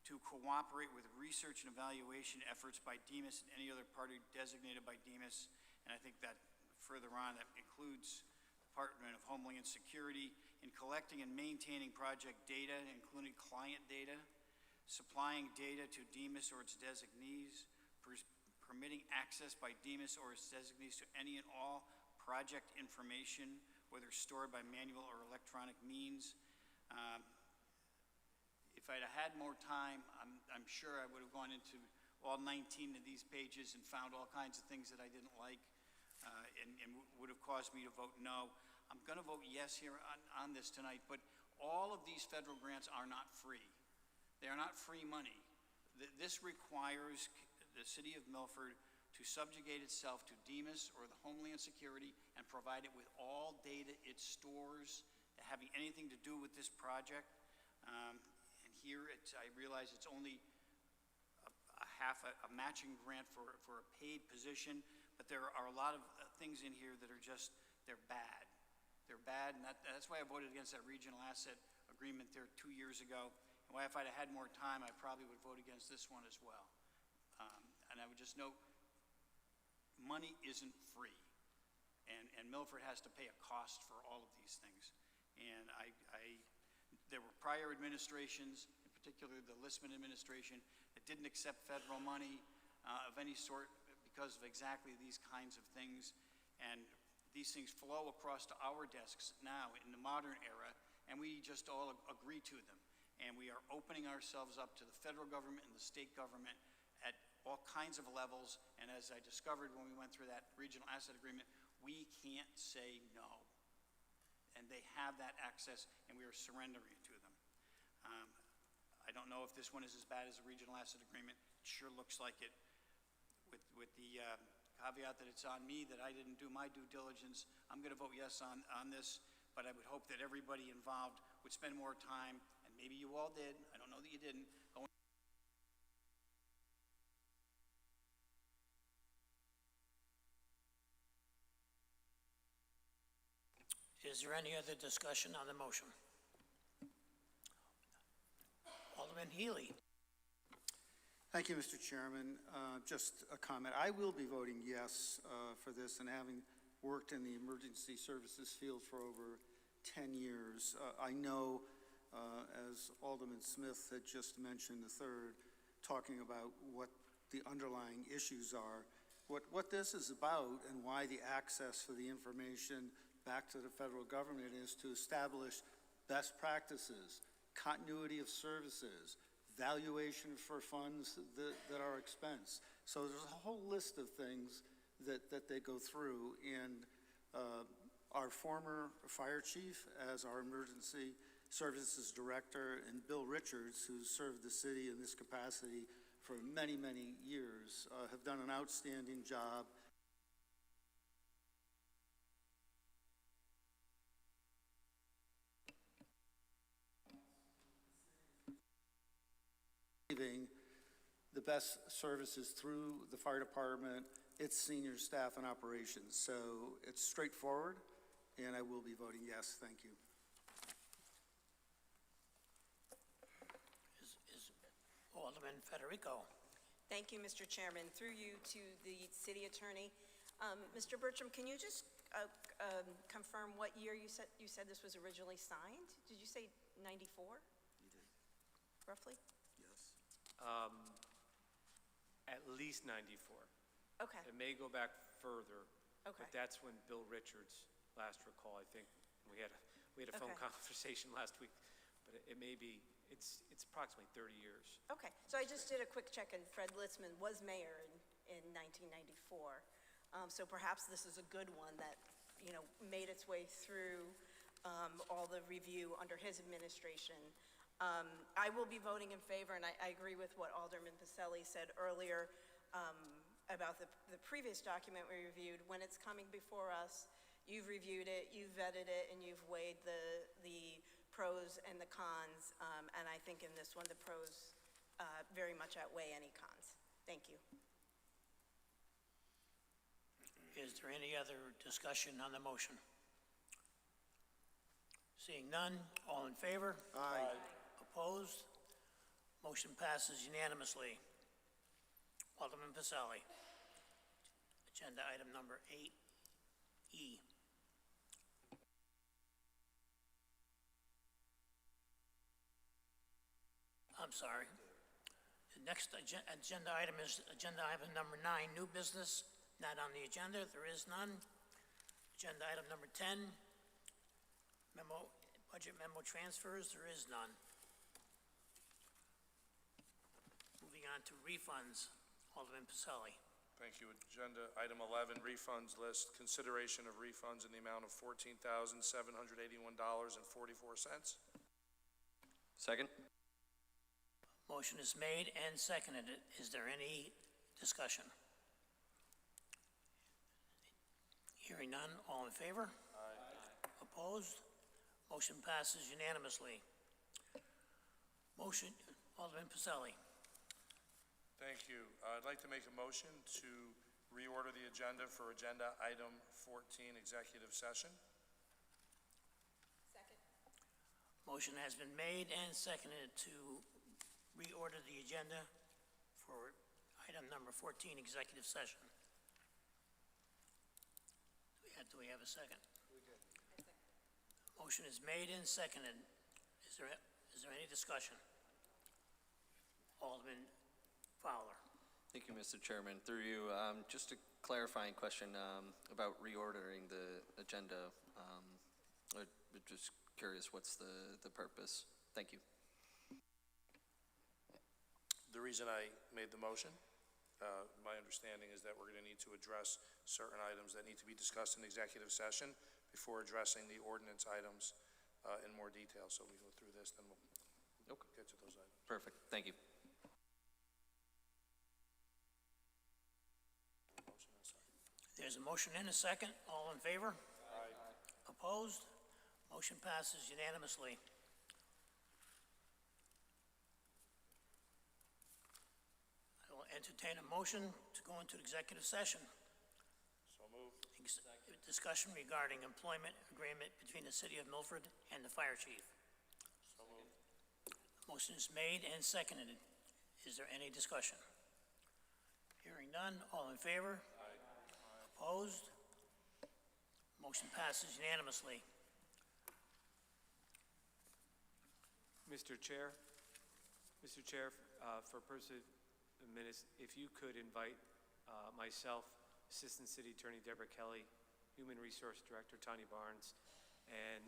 to cooperate with research and evaluation efforts by Demis and any other party designated by Demis. And I think that further on, that includes Department of Homeland Security in collecting and maintaining project data, including client data, supplying data to Demis or its designees, permitting access by Demis or its designees to any and all project information, whether stored by manual or electronic means. If I'd have had more time, I'm sure I would have gone into all 19 of these pages and found all kinds of things that I didn't like and would have caused me to vote no. I'm going to vote yes here on this tonight, but all of these federal grants are not free. They are not free money. This requires the city of Milford to subjugate itself to Demis or the Homeland Security and provide it with all data it stores having anything to do with this project. And here, I realize it's only a matching grant for a paid position, but there are a lot of things in here that are just, they're bad. They're bad, and that's why I voted against that regional asset agreement there 2 years ago. And why, if I'd have had more time, I probably would vote against this one as well. And I would just note, money isn't free, and Milford has to pay a cost for all of these things. And there were prior administrations, in particular the Listman administration, that didn't accept federal money of any sort because of exactly these kinds of things. And these things flow across to our desks now in the modern era, and we just all agree to them. And we are opening ourselves up to the federal government and the state government at all kinds of levels. And as I discovered when we went through that regional asset agreement, We can't say no. And they have that access, and we are surrendering it to them. I don't know if this one is as bad as a regional asset agreement. It sure looks like it. With the caveat that it's on me that I didn't do my due diligence, I'm going to vote yes on this, but I would hope that everybody involved would spend more time, and maybe you all did, I don't know that you didn't, going Is there any other discussion on the motion? Alderman Healy. Thank you, Mr. Chairman. Just a comment. I will be voting yes for this, and having worked in the emergency services field for over 10 years, I know, as Alderman Smith had just mentioned, the third, talking about what the underlying issues are. What this is about and why the access for the information back to the federal government is to establish best practices, continuity of services, valuation for funds that are expense. So there's a whole list of things that they go through, and our former fire chief as our emergency services director, and Bill Richards, who served the city in this capacity for many, many years, have done an outstanding job. The best services through the fire department, its senior staff and operations. So it's straightforward, and I will be voting yes. Thank you. Is Alderman Federico. Thank you, Mr. Chairman. Through you to the city attorney. Mr. Bertram, can you just confirm what year you said this was originally signed? Did you say 94? You did. Roughly? Yes. At least 94. Okay. It may go back further. Okay. But that's when Bill Richards, last recall, I think, we had a phone Okay. conversation last week, but it may be, it's approximately 30 years. Okay, so I just did a quick check, and Fred Litzman was mayor in 1994. So perhaps this is a good one that, made its way through all the review under his administration. I will be voting in favor, and I agree with what Alderman Pacelli said earlier about the previous document we reviewed. When it's coming before us, you've reviewed it, you've vetted it, and you've weighed the pros and the cons, and I think in this one, the pros very much outweigh any cons. Thank you. Is there any other discussion on the motion? Seeing none, all in favor? Aye. Opposed? Motion passes unanimously. Alderman Pacelli. Agenda item number 8E. I'm sorry. The next agenda item is agenda item number 9, new business, not on the agenda. There is none. Agenda item number 10, budget memo transfers. There is none. Moving on to refunds. Alderman Pacelli. Thank you. Agenda item 11, refunds list. Consideration of refunds in the amount of $14,781.44. Second? Motion is made and seconded. Is there any discussion? Hearing none, all in favor? Aye. Opposed? Motion passes unanimously. Motion, Alderman Pacelli. Thank you. I'd like to make a motion to reorder the agenda for agenda item 14, executive session. Second. Motion has been made and seconded to reorder the agenda for item number 14, executive session. Do we have a second? We did. Motion is made and seconded. Is there any discussion? Alderman Fowler. Thank you, Mr. Chairman. Through you, just a clarifying question about reordering the agenda. I'm just curious, what's the purpose? Thank you. The reason I made the motion My understanding is that we're going to need to address certain items that need to be discussed in executive session before addressing the ordinance items in more detail. So we go through this, then we'll get to those items. Perfect, thank you. There's a motion and a second. All in favor? Aye. Opposed? Motion passes unanimously. I will entertain a motion to go into executive session. So moved. Discussion regarding employment agreement between the City of Milford and the fire chief. So moved. Motion is made and seconded. Is there any discussion? Hearing none, all in favor? Aye. Opposed? Motion passes unanimously. Mr. Chair, for purpose of minutes, if you could invite myself, Assistant City Attorney Deborah Kelly, Human Resource Director Tanya Barnes, and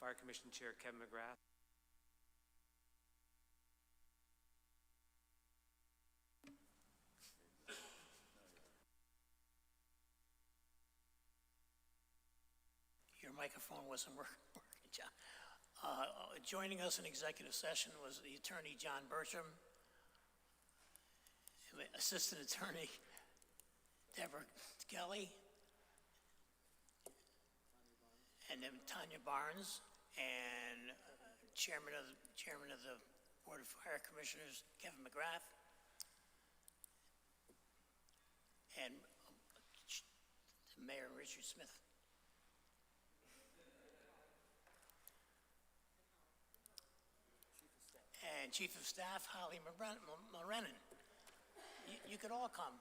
Fire Commission Chair Kevin McGrath. Your microphone wasn't working, John. Joining us in executive session was the attorney, John Bertram, Assistant Attorney, Deborah Kelly, and then Tanya Barnes, and Chairman of the Board of Fire Commissioners, Kevin McGrath, and Mayor Richard Smith. And Chief of Staff, Holly Morenin. You could all come.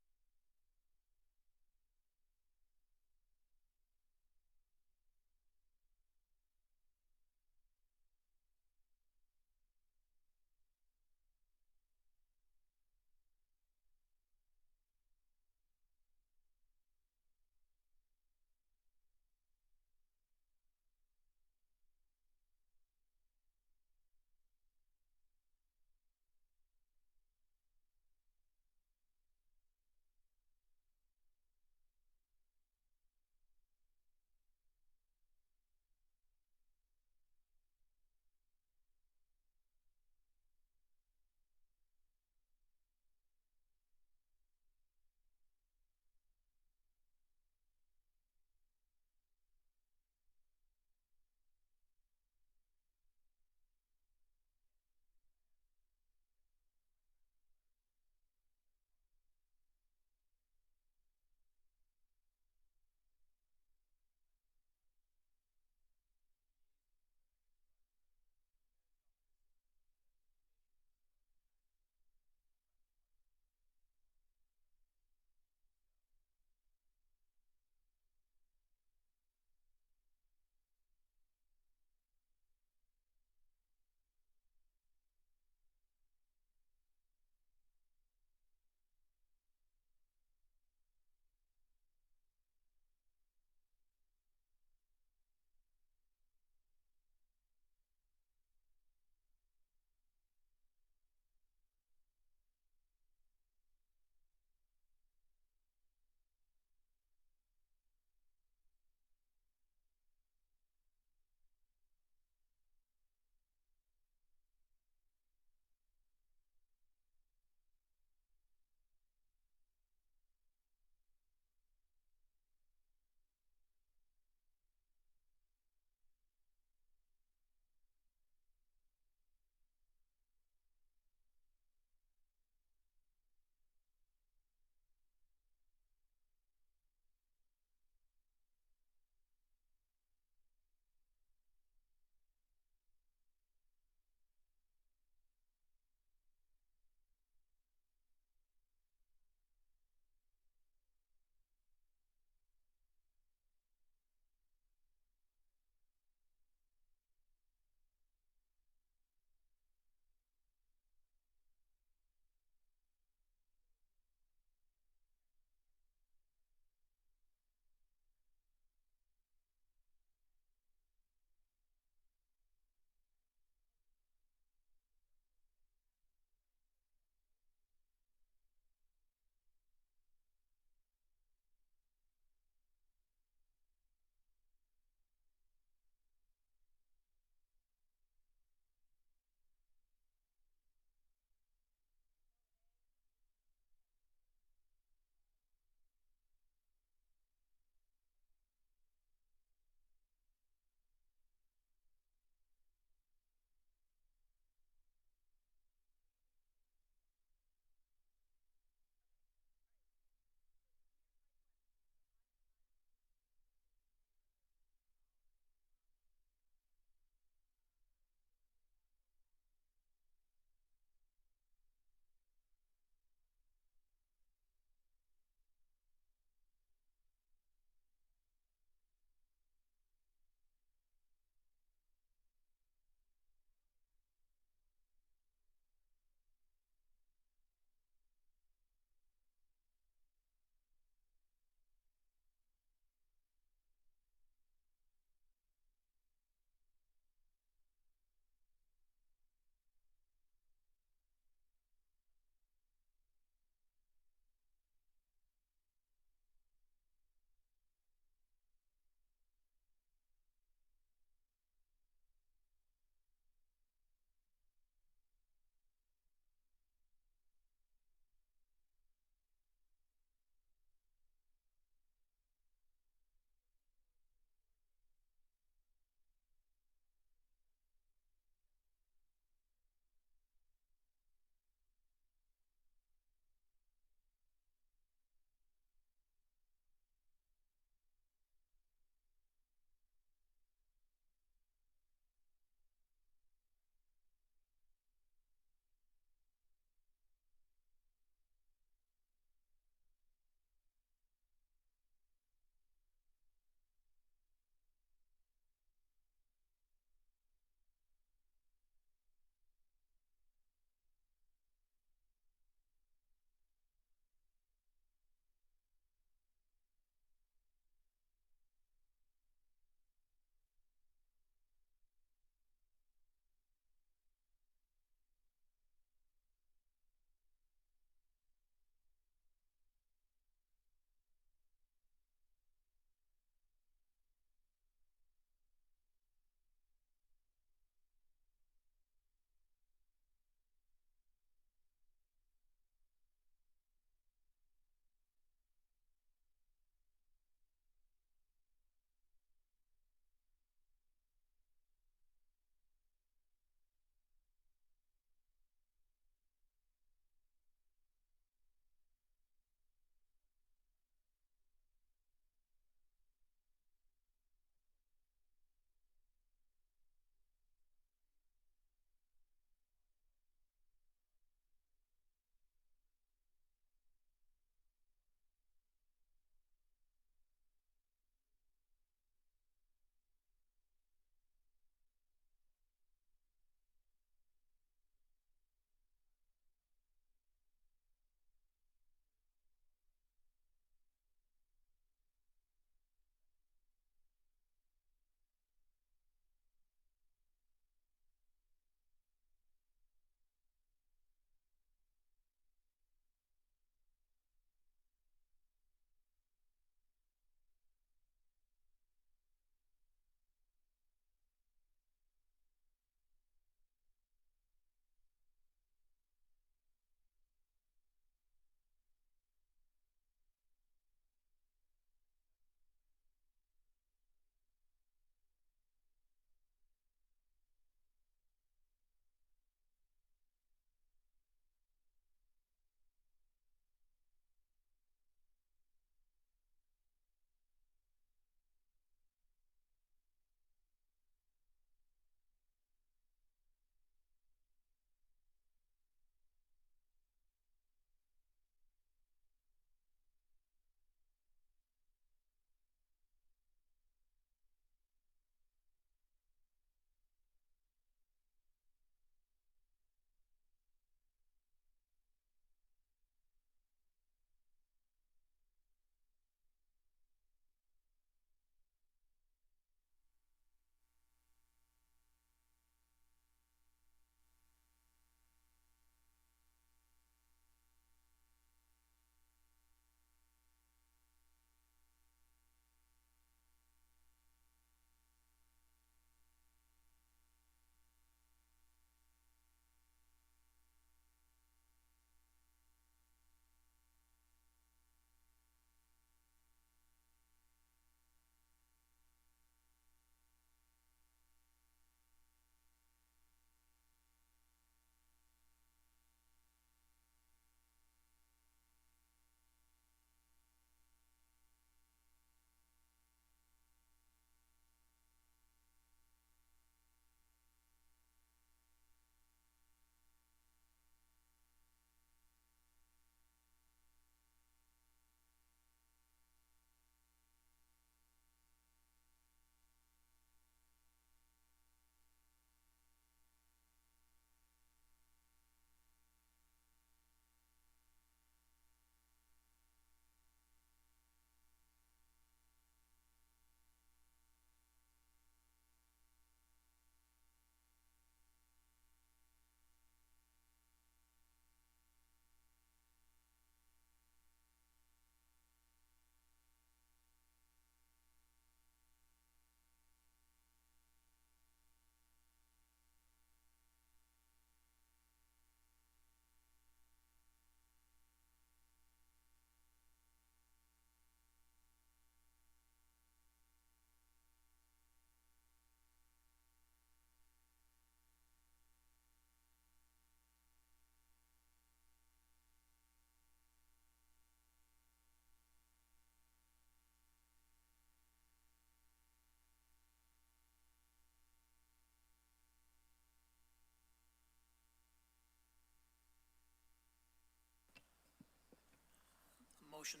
motion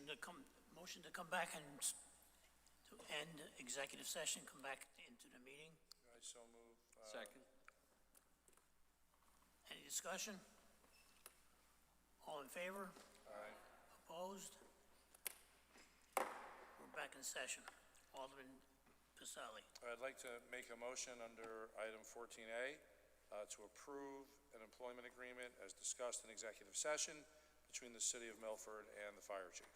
to come back and to end executive session, come back into the meeting. I so move. Second. Any discussion? All in favor? Aye. Opposed? We're back in session. Alderman Pacelli. I'd like to make a motion under item 14A to approve an employment agreement as discussed in executive session between the City of Milford and the Fire Chief.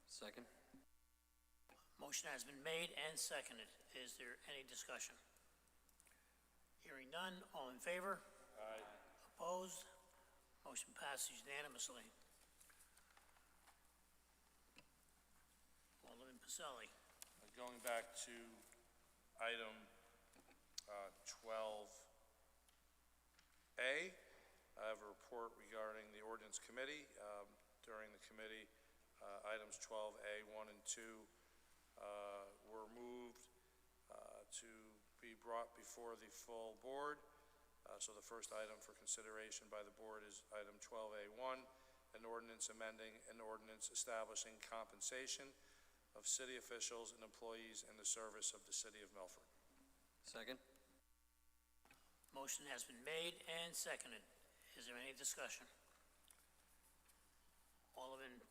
Second. Motion has been made and seconded. Is there any discussion? Hearing none, all in favor? Aye. Opposed? Motion passes unanimously. Alderman Pacelli. Going back to item 12A, I have a report regarding the ordinance committee. During the committee, items 12A, 1 and 2 were moved to be brought before the full board. So the first item for consideration by the board is item 12A1, an ordinance amending an ordinance establishing compensation of city officials and employees in the service of the City of Milford. Second. Motion has been made and seconded. Is there any discussion? Alderman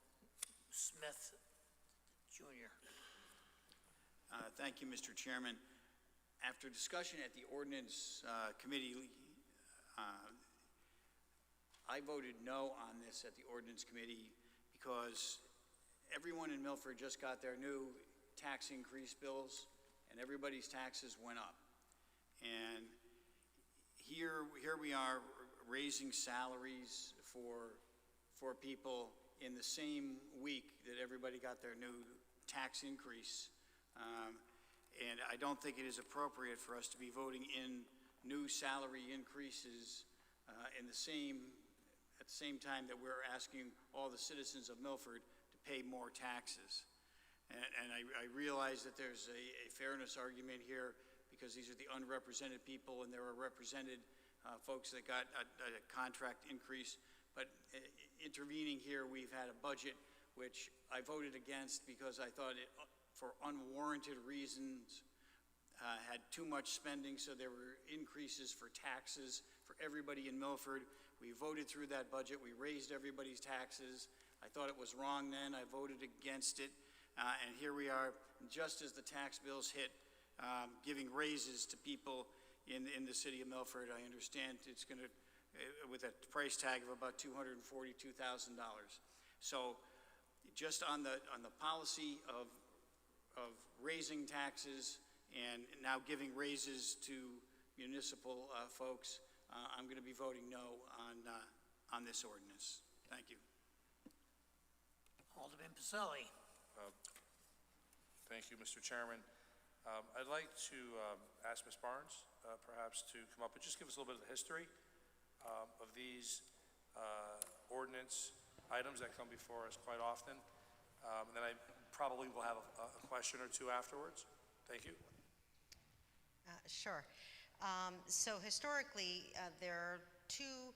Smith Jr. Thank you, Mr. Chairman. After discussion at the ordinance committee, I voted no on this at the ordinance committee because everyone in Milford just got their new tax increase bills, and everybody's taxes went up. And here we are raising salaries for people in the same week that everybody got their new tax increase. And I don't think it is appropriate for us to be voting in new salary increases at the same time that we're asking all the citizens of Milford to pay more taxes. And I realize that there's a fairness argument here because these are the unrepresented people and there are represented folks that got a contract increase. But intervening here, we've had a budget which I voted against because I thought it, for unwarranted reasons, had too much spending, so there were increases for taxes for everybody in Milford. We voted through that budget. We raised everybody's taxes. I thought it was wrong then. I voted against it. And here we are, just as the tax bills hit, giving raises to people in the city of Milford. I understand it's going to, with a price tag of about $242,000. So just on the policy of raising taxes and now giving raises to municipal folks, I'm going to be voting no on this ordinance. Thank you. Alderman Pacelli. Thank you, Mr. Chairman. I'd like to ask Ms. Barnes perhaps to come up and just give us a little bit of the history of these ordinance items that come before us quite often. And then I probably will have a question or two afterwards. Thank you. Sure. So historically, there are two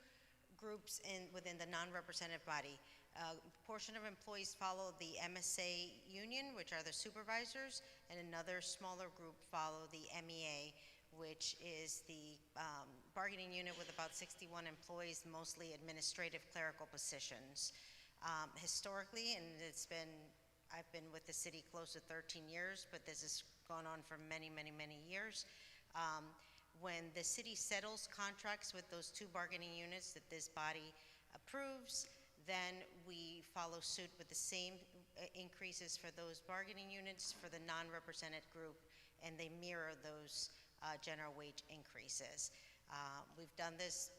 groups within the non-representative body. A portion of employees follow the MSA union, which are the supervisors, and another smaller group follow the MEA, which is the bargaining unit with about 61 employees, mostly administrative clerical positions. Historically, and I've been with the city close to 13 years, but this has gone on for many, many, many years. When the city settles contracts with those two bargaining units that this body approves, then we follow suit with the same increases for those bargaining units for the non-represented group, and they mirror those general wage increases. We've done this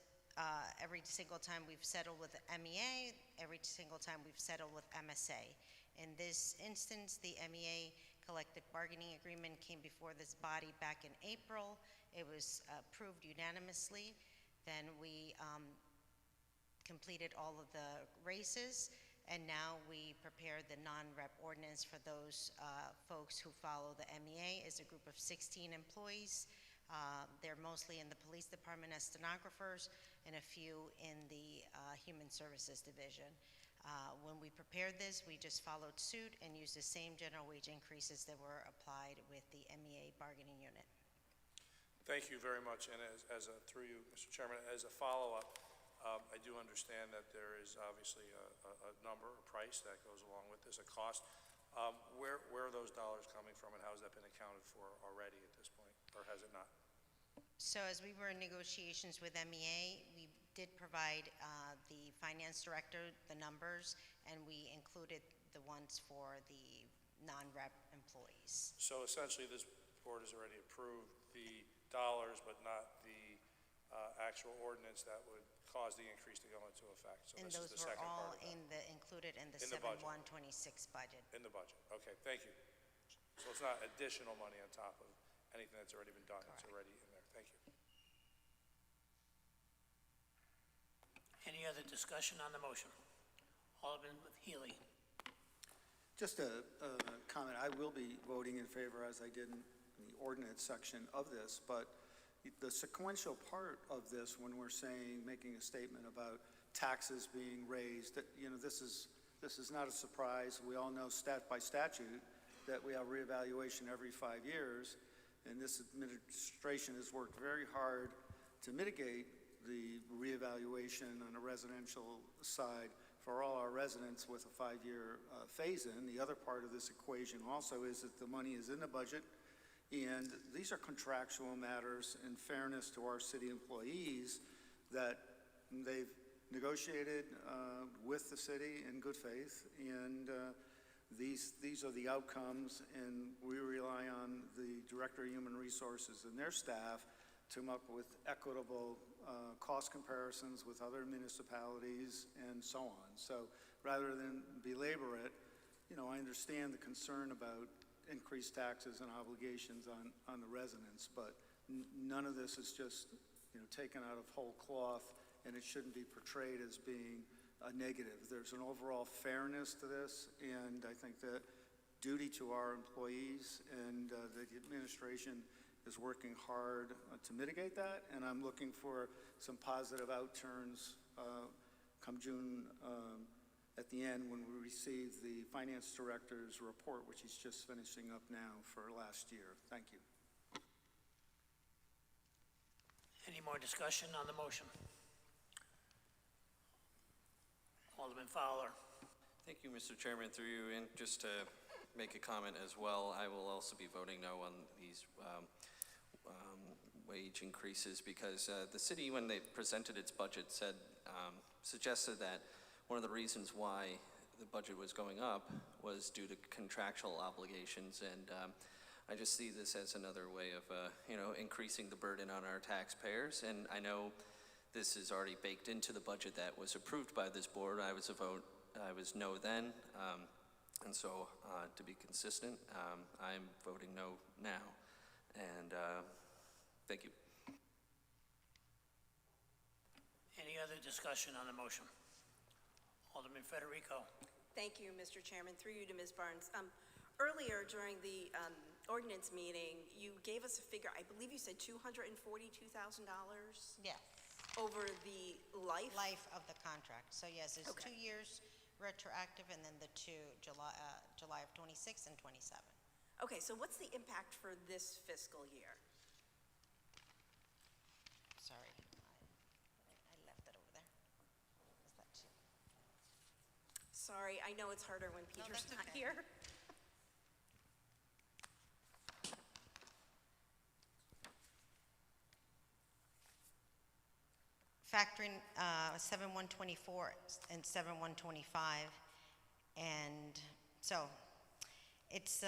every single time we've settled with the MEA, every single time we've settled with MSA. In this instance, the MEA collective bargaining agreement came before this body back in April. It was approved unanimously. Then we completed all of the races, and now we prepared the non-rep ordinance for those folks who follow the MEA. Is a group of 16 employees. They're mostly in the police department as stenographers and a few in the human services division. When we prepared this, we just followed suit and used the same general wage increases that were applied with the MEA bargaining unit. Thank you very much, and through you, Mr. Chairman, as a follow-up, I do understand that there is obviously a number, a price that goes along with this, a cost. Where are those dollars coming from, and how has that been accounted for already at this point, or has it not? So as we were in negotiations with MEA, we did provide the finance director the numbers, and we included the ones for the non-rep employees. So essentially, this board has already approved the dollars, but not the actual ordinance that would cause the increase to go into effect. So And this those is the were second all part of that. included in the In the budget. 7/126 budget. In the budget. Okay, thank you. So it's not additional money on top of anything that's already been done. It's already in there. Thank you. Any other discussion on the motion? Alderman Healy. Just a comment, I will be voting in favor, as I did in the ordinance section of this, but the sequential part of this, when we're saying, making a statement about taxes being raised, that, this is not a surprise. We all know by statute that we have reevaluation every 5 years, and this administration has worked very hard to mitigate the reevaluation on the residential side for all our residents with a 5-year phase-in. The other part of this equation also is that the money is in the budget, and these are contractual matters in fairness to our city employees that they've negotiated with the city in good faith, and these are the outcomes, and we rely on the Director of Human Resources and their staff to come up with equitable cost comparisons with other municipalities and so on. So rather than belabor it, I understand the concern about increased taxes and obligations on the residents, but none of this is just, taken out of whole cloth, and it shouldn't be portrayed as being a negative. There's an overall fairness to this, and I think that duty to our employees and the administration is working hard to mitigate that, and I'm looking for some positive outturns come June at the end when we receive the finance director's report, which he's just finishing up now for last year. Thank you. Any more discussion on the motion? Alderman Fowler. Thank you, Mr. Chairman. Through you, and just to make a comment as well, I will also be voting no on these wage increases because the city, when they presented its budget, suggested that one of the reasons why the budget was going up was due to contractual obligations, and I just see this as another way of increasing the burden on our taxpayers. And I know this is already baked into the budget that was approved by this board. I was no then, and so to be consistent, I'm voting no now. And thank you. Any other discussion on the motion? Alderman Federico. Thank you, Mr. Chairman. Through you to Ms. Barnes. Earlier during the ordinance meeting, you gave us a figure, I believe you said $242,000? Yes. Over the life? Life of the contract. So yes, it's Okay. 2 years retroactive, and then the July of 26 and 27. Okay, so what's the impact for this fiscal year? Sorry, I left it over there. Is that too? Sorry, I know it's harder when Peter's that's not okay. here. Factoring 7/124 and 7/125, and so it's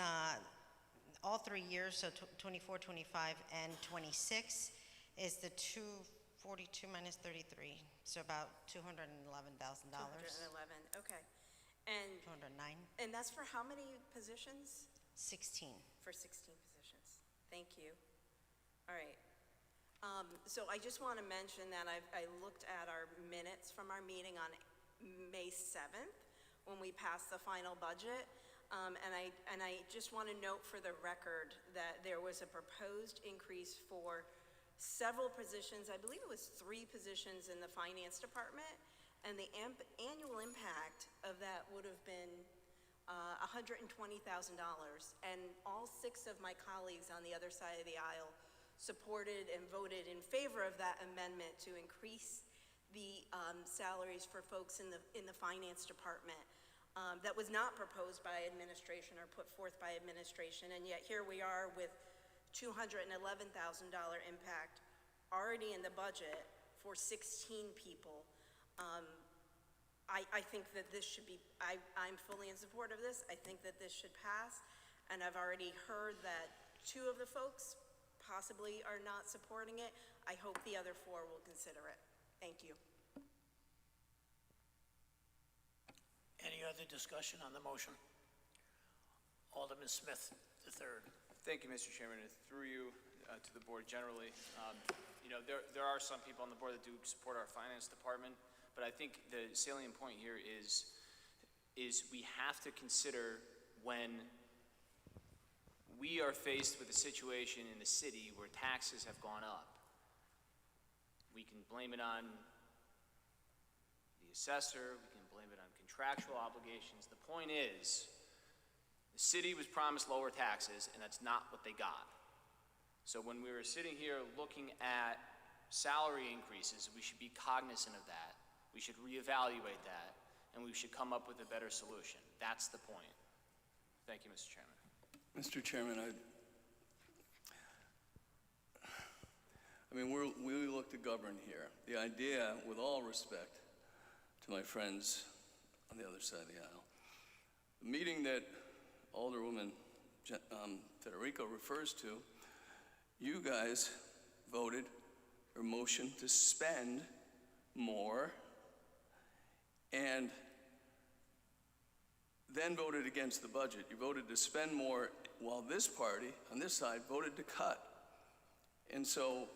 all 3 years, so 24, 25, and 26 is the 242 minus 33, so about $211,000. 211, okay. And 209. And that's for how many positions? 16. For 16 positions. Thank you. All right. So I just want to mention that I looked at our minutes from our meeting on May 7th when we passed the final budget. And I just want to note for the record that there was a proposed increase for several positions. I believe it was 3 positions in the finance department, and the annual impact of that would have been $120,000. And all 6 of my colleagues on the other side of the aisle supported and voted in favor of that amendment to increase the salaries for folks in the finance department. That was not proposed by administration or put forth by administration, and yet here we are with $211,000 impact already in the budget for 16 people. I think that this should be, I'm fully in support of this. I think that this should pass, and I've already heard that 2 of the folks possibly are not supporting it. I hope the other 4 will consider it. Thank you. Any other discussion on the motion? Alderman Smith, the third. Thank you, Mr. Chairman, and through you to the board generally. You know, there are some people on the board that do support our finance department, but I think the salient point here is we have to consider when we are faced with a situation in the city where taxes have gone up. We can blame it on the assessor, we can blame it on contractual obligations. The point is, the city was promised lower taxes, and that's not what they got. So when we were sitting here looking at salary increases, we should be cognizant of that. We should reevaluate that, and we should come up with a better solution. That's the point. Thank you, Mr. Chairman. Mr. Chairman, I mean, we look to govern here. The idea, with all respect to my friends on the other side of the aisle, the meeting that Alderwoman Federico refers to, you guys voted or motioned to spend more and then voted against the budget. You voted to spend more while this party on this side voted to cut. And so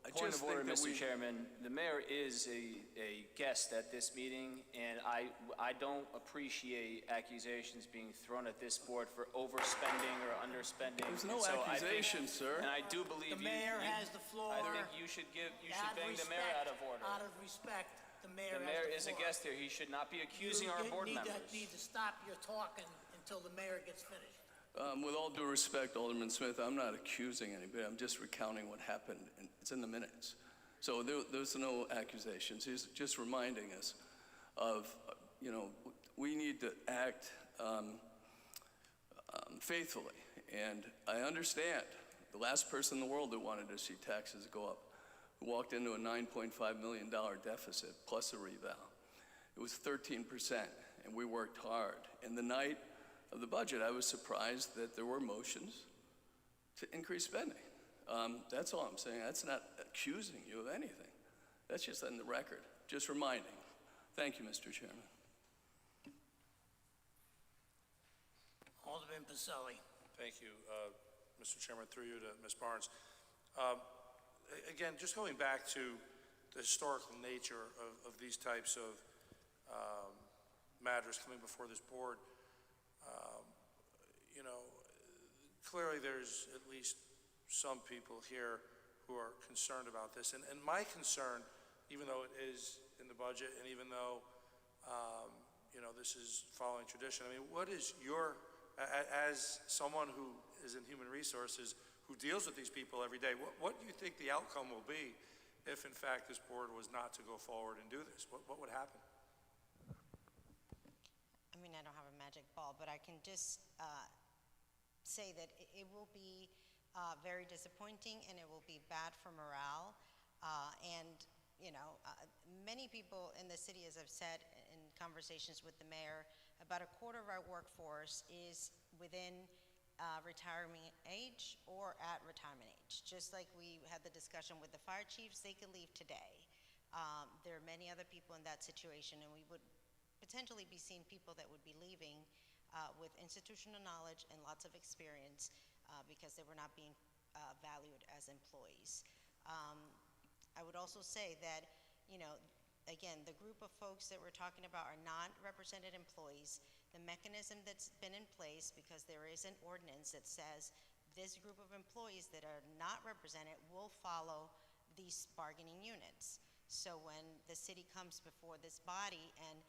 I Point just of order, think that Mr. Chairman. The mayor is a guest at this meeting, and I don't appreciate accusations being thrown at this board for overspending or underspending. There's no And so accusation, sir. And I do believe The mayor has the floor. I think you should bang the mayor out of order. Out of respect, the mayor The has mayor the is a floor. guest here. He should not be accusing our board members. You need to stop your talking until the mayor gets finished. with all due respect, Alderman Smith, I'm not accusing anybody. I'm just recounting what happened, and it's in the minutes. So there's no accusations. He's just reminding us of, we need to act faithfully. And I understand the last person in the world that wanted to see taxes go up, who walked into a $9.5 million deficit plus a reval. It was 13%, and we worked hard. And the night of the budget, I was surprised that there were motions to increase spending. That's all I'm saying. That's not accusing you of anything. That's just on the record, just reminding. Thank you, Mr. Chairman. Alderman Pacelli. Thank you, Mr. Chairman, through you to Ms. Barnes. Again, just going back to the historical nature of these types of matters coming before this board, clearly there's at least some people here who are concerned about this. And my concern, even though it is in the budget and even though, this is following tradition, I mean, what is your, as someone who is in human resources, who deals with these people every day, what do you think the outcome will be if, in fact, this board was not to go forward and do this? What would happen? I mean, I don't have a magic ball, but I can just say that it will be very disappointing and it will be bad for morale. Many people in the city, as I've said in conversations with the mayor, about a quarter of our workforce is within retirement age or at retirement age. Just like we had the discussion with the fire chiefs, they could leave today. There are many other people in that situation, and we would potentially be seeing people that would be leaving with institutional knowledge and lots of experience because they were not being valued as employees. I would also say that, again, the group of folks that we're talking about are not represented employees. The mechanism that's been in place, because there is an ordinance that says this group of employees that are not represented will follow these bargaining units. So when the city comes before this body and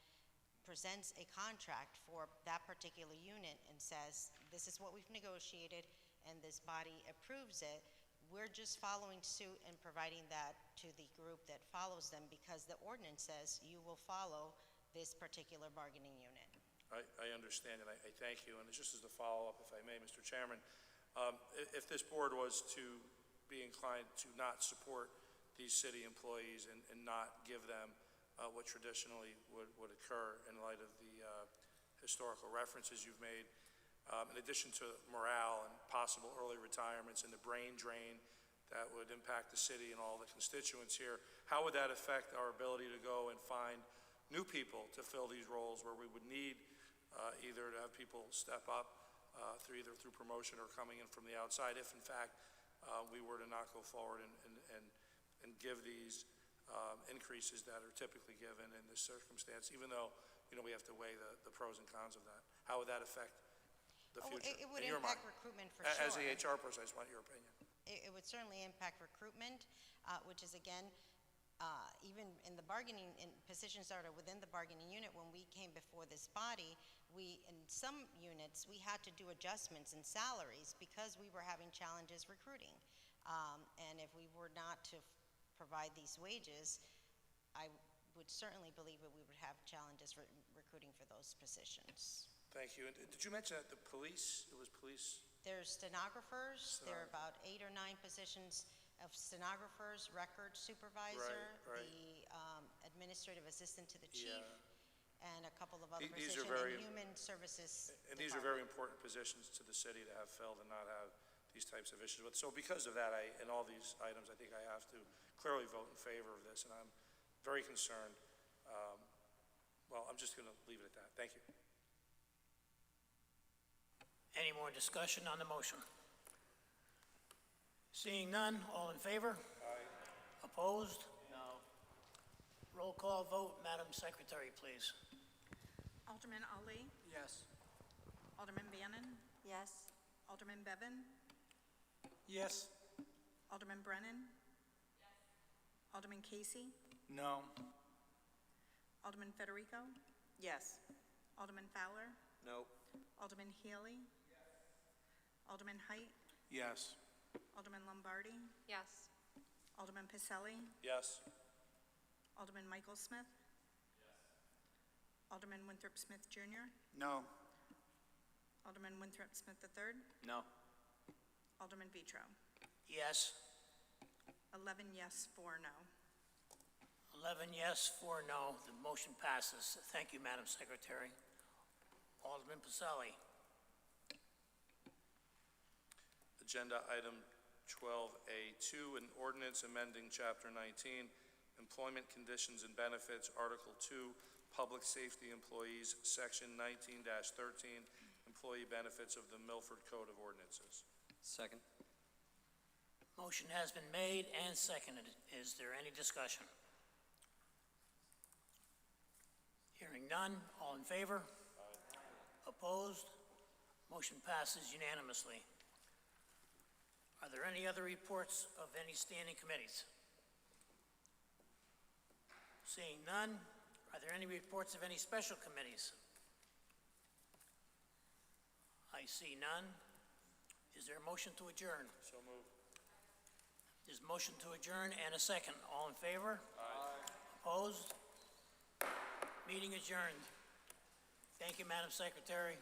presents a contract for that particular unit and says, this is what we've negotiated, and this body approves it, we're just following suit and providing that to the group that follows them, because the ordinance says you will follow this particular bargaining unit. I understand, and I thank you. And just as a follow-up, if I may, Mr. Chairman, if this board was to be inclined to not support these city employees and not give them what traditionally would occur in light of the historical references you've made, in addition to morale and possible early retirements and the brain drain that would impact the city and all the constituents here, how would that affect our ability to go and find new people to fill these roles where we would need either to have people step up either through promotion or coming in from the outside, if in fact we were to not go forward and give these increases that are typically given in this circumstance, even though, we have to weigh the pros and cons of that? How would that affect the future? It would in your impact mind? recruitment for As sure. a HR person, I just want your opinion. It would certainly impact recruitment, which is, again, even in the bargaining, in positions that are within the bargaining unit, when we came before this body, in some units, we had to do adjustments in salaries because we were having challenges recruiting. And if we were not to provide these wages, I would certainly believe that we would have challenges recruiting for those positions. Thank you. And did you mention that the police, it was police? There's stenographers. There are about 8 or 9 positions of stenographers, record supervisor, Right. the administrative assistant to the chief, Yeah. and a couple of other These are positions, very- and human services. And these are very important positions to the city to have filled and not have these types of issues with. So because of that, in all these items, I think I have to clearly vote in favor of this, and I'm very concerned. Well, I'm just going to leave it at that. Thank you. Any more discussion on the motion? Seeing none, all in favor? Aye. Opposed? No. Roll call vote, Madam Secretary, please. Alderman Ali? Yes. Alderman Bannon? Yes. Alderman Bevan? Yes. Alderman Brennan? Yes. Alderman Casey? No. Alderman Federico? Yes. Alderman Fowler? No. Alderman Healy? Alderman Height? Yes. Alderman Lombardi? Yes. Alderman Pacelli? Yes. Alderman Michael Smith? Yes. Alderman Winthrop Smith Jr.? No. Alderman Winthrop Smith III? No. Alderman Vitro? Yes. 11 yes, 4 no. 11 yes, 4 no. The motion passes. Thank you, Madam Secretary. Alderman Pacelli. Agenda item 12A2, an ordinance amending Chapter 19, Employment Conditions and Benefits, Article 2, Public Safety Employees, Section 19-13, Employee Benefits of the Milford Code of Ordinances. Second. Motion has been made and seconded. Is there any discussion? Hearing none, all in favor? Opposed? Motion passes unanimously. Are there any other reports of any standing committees? Seeing none, are there any reports of any special committees? I see none. Is there a motion to adjourn? So moved. There's a motion to adjourn and a second. All in favor? Aye. Opposed? Meeting adjourned. Thank you, Madam Secretary.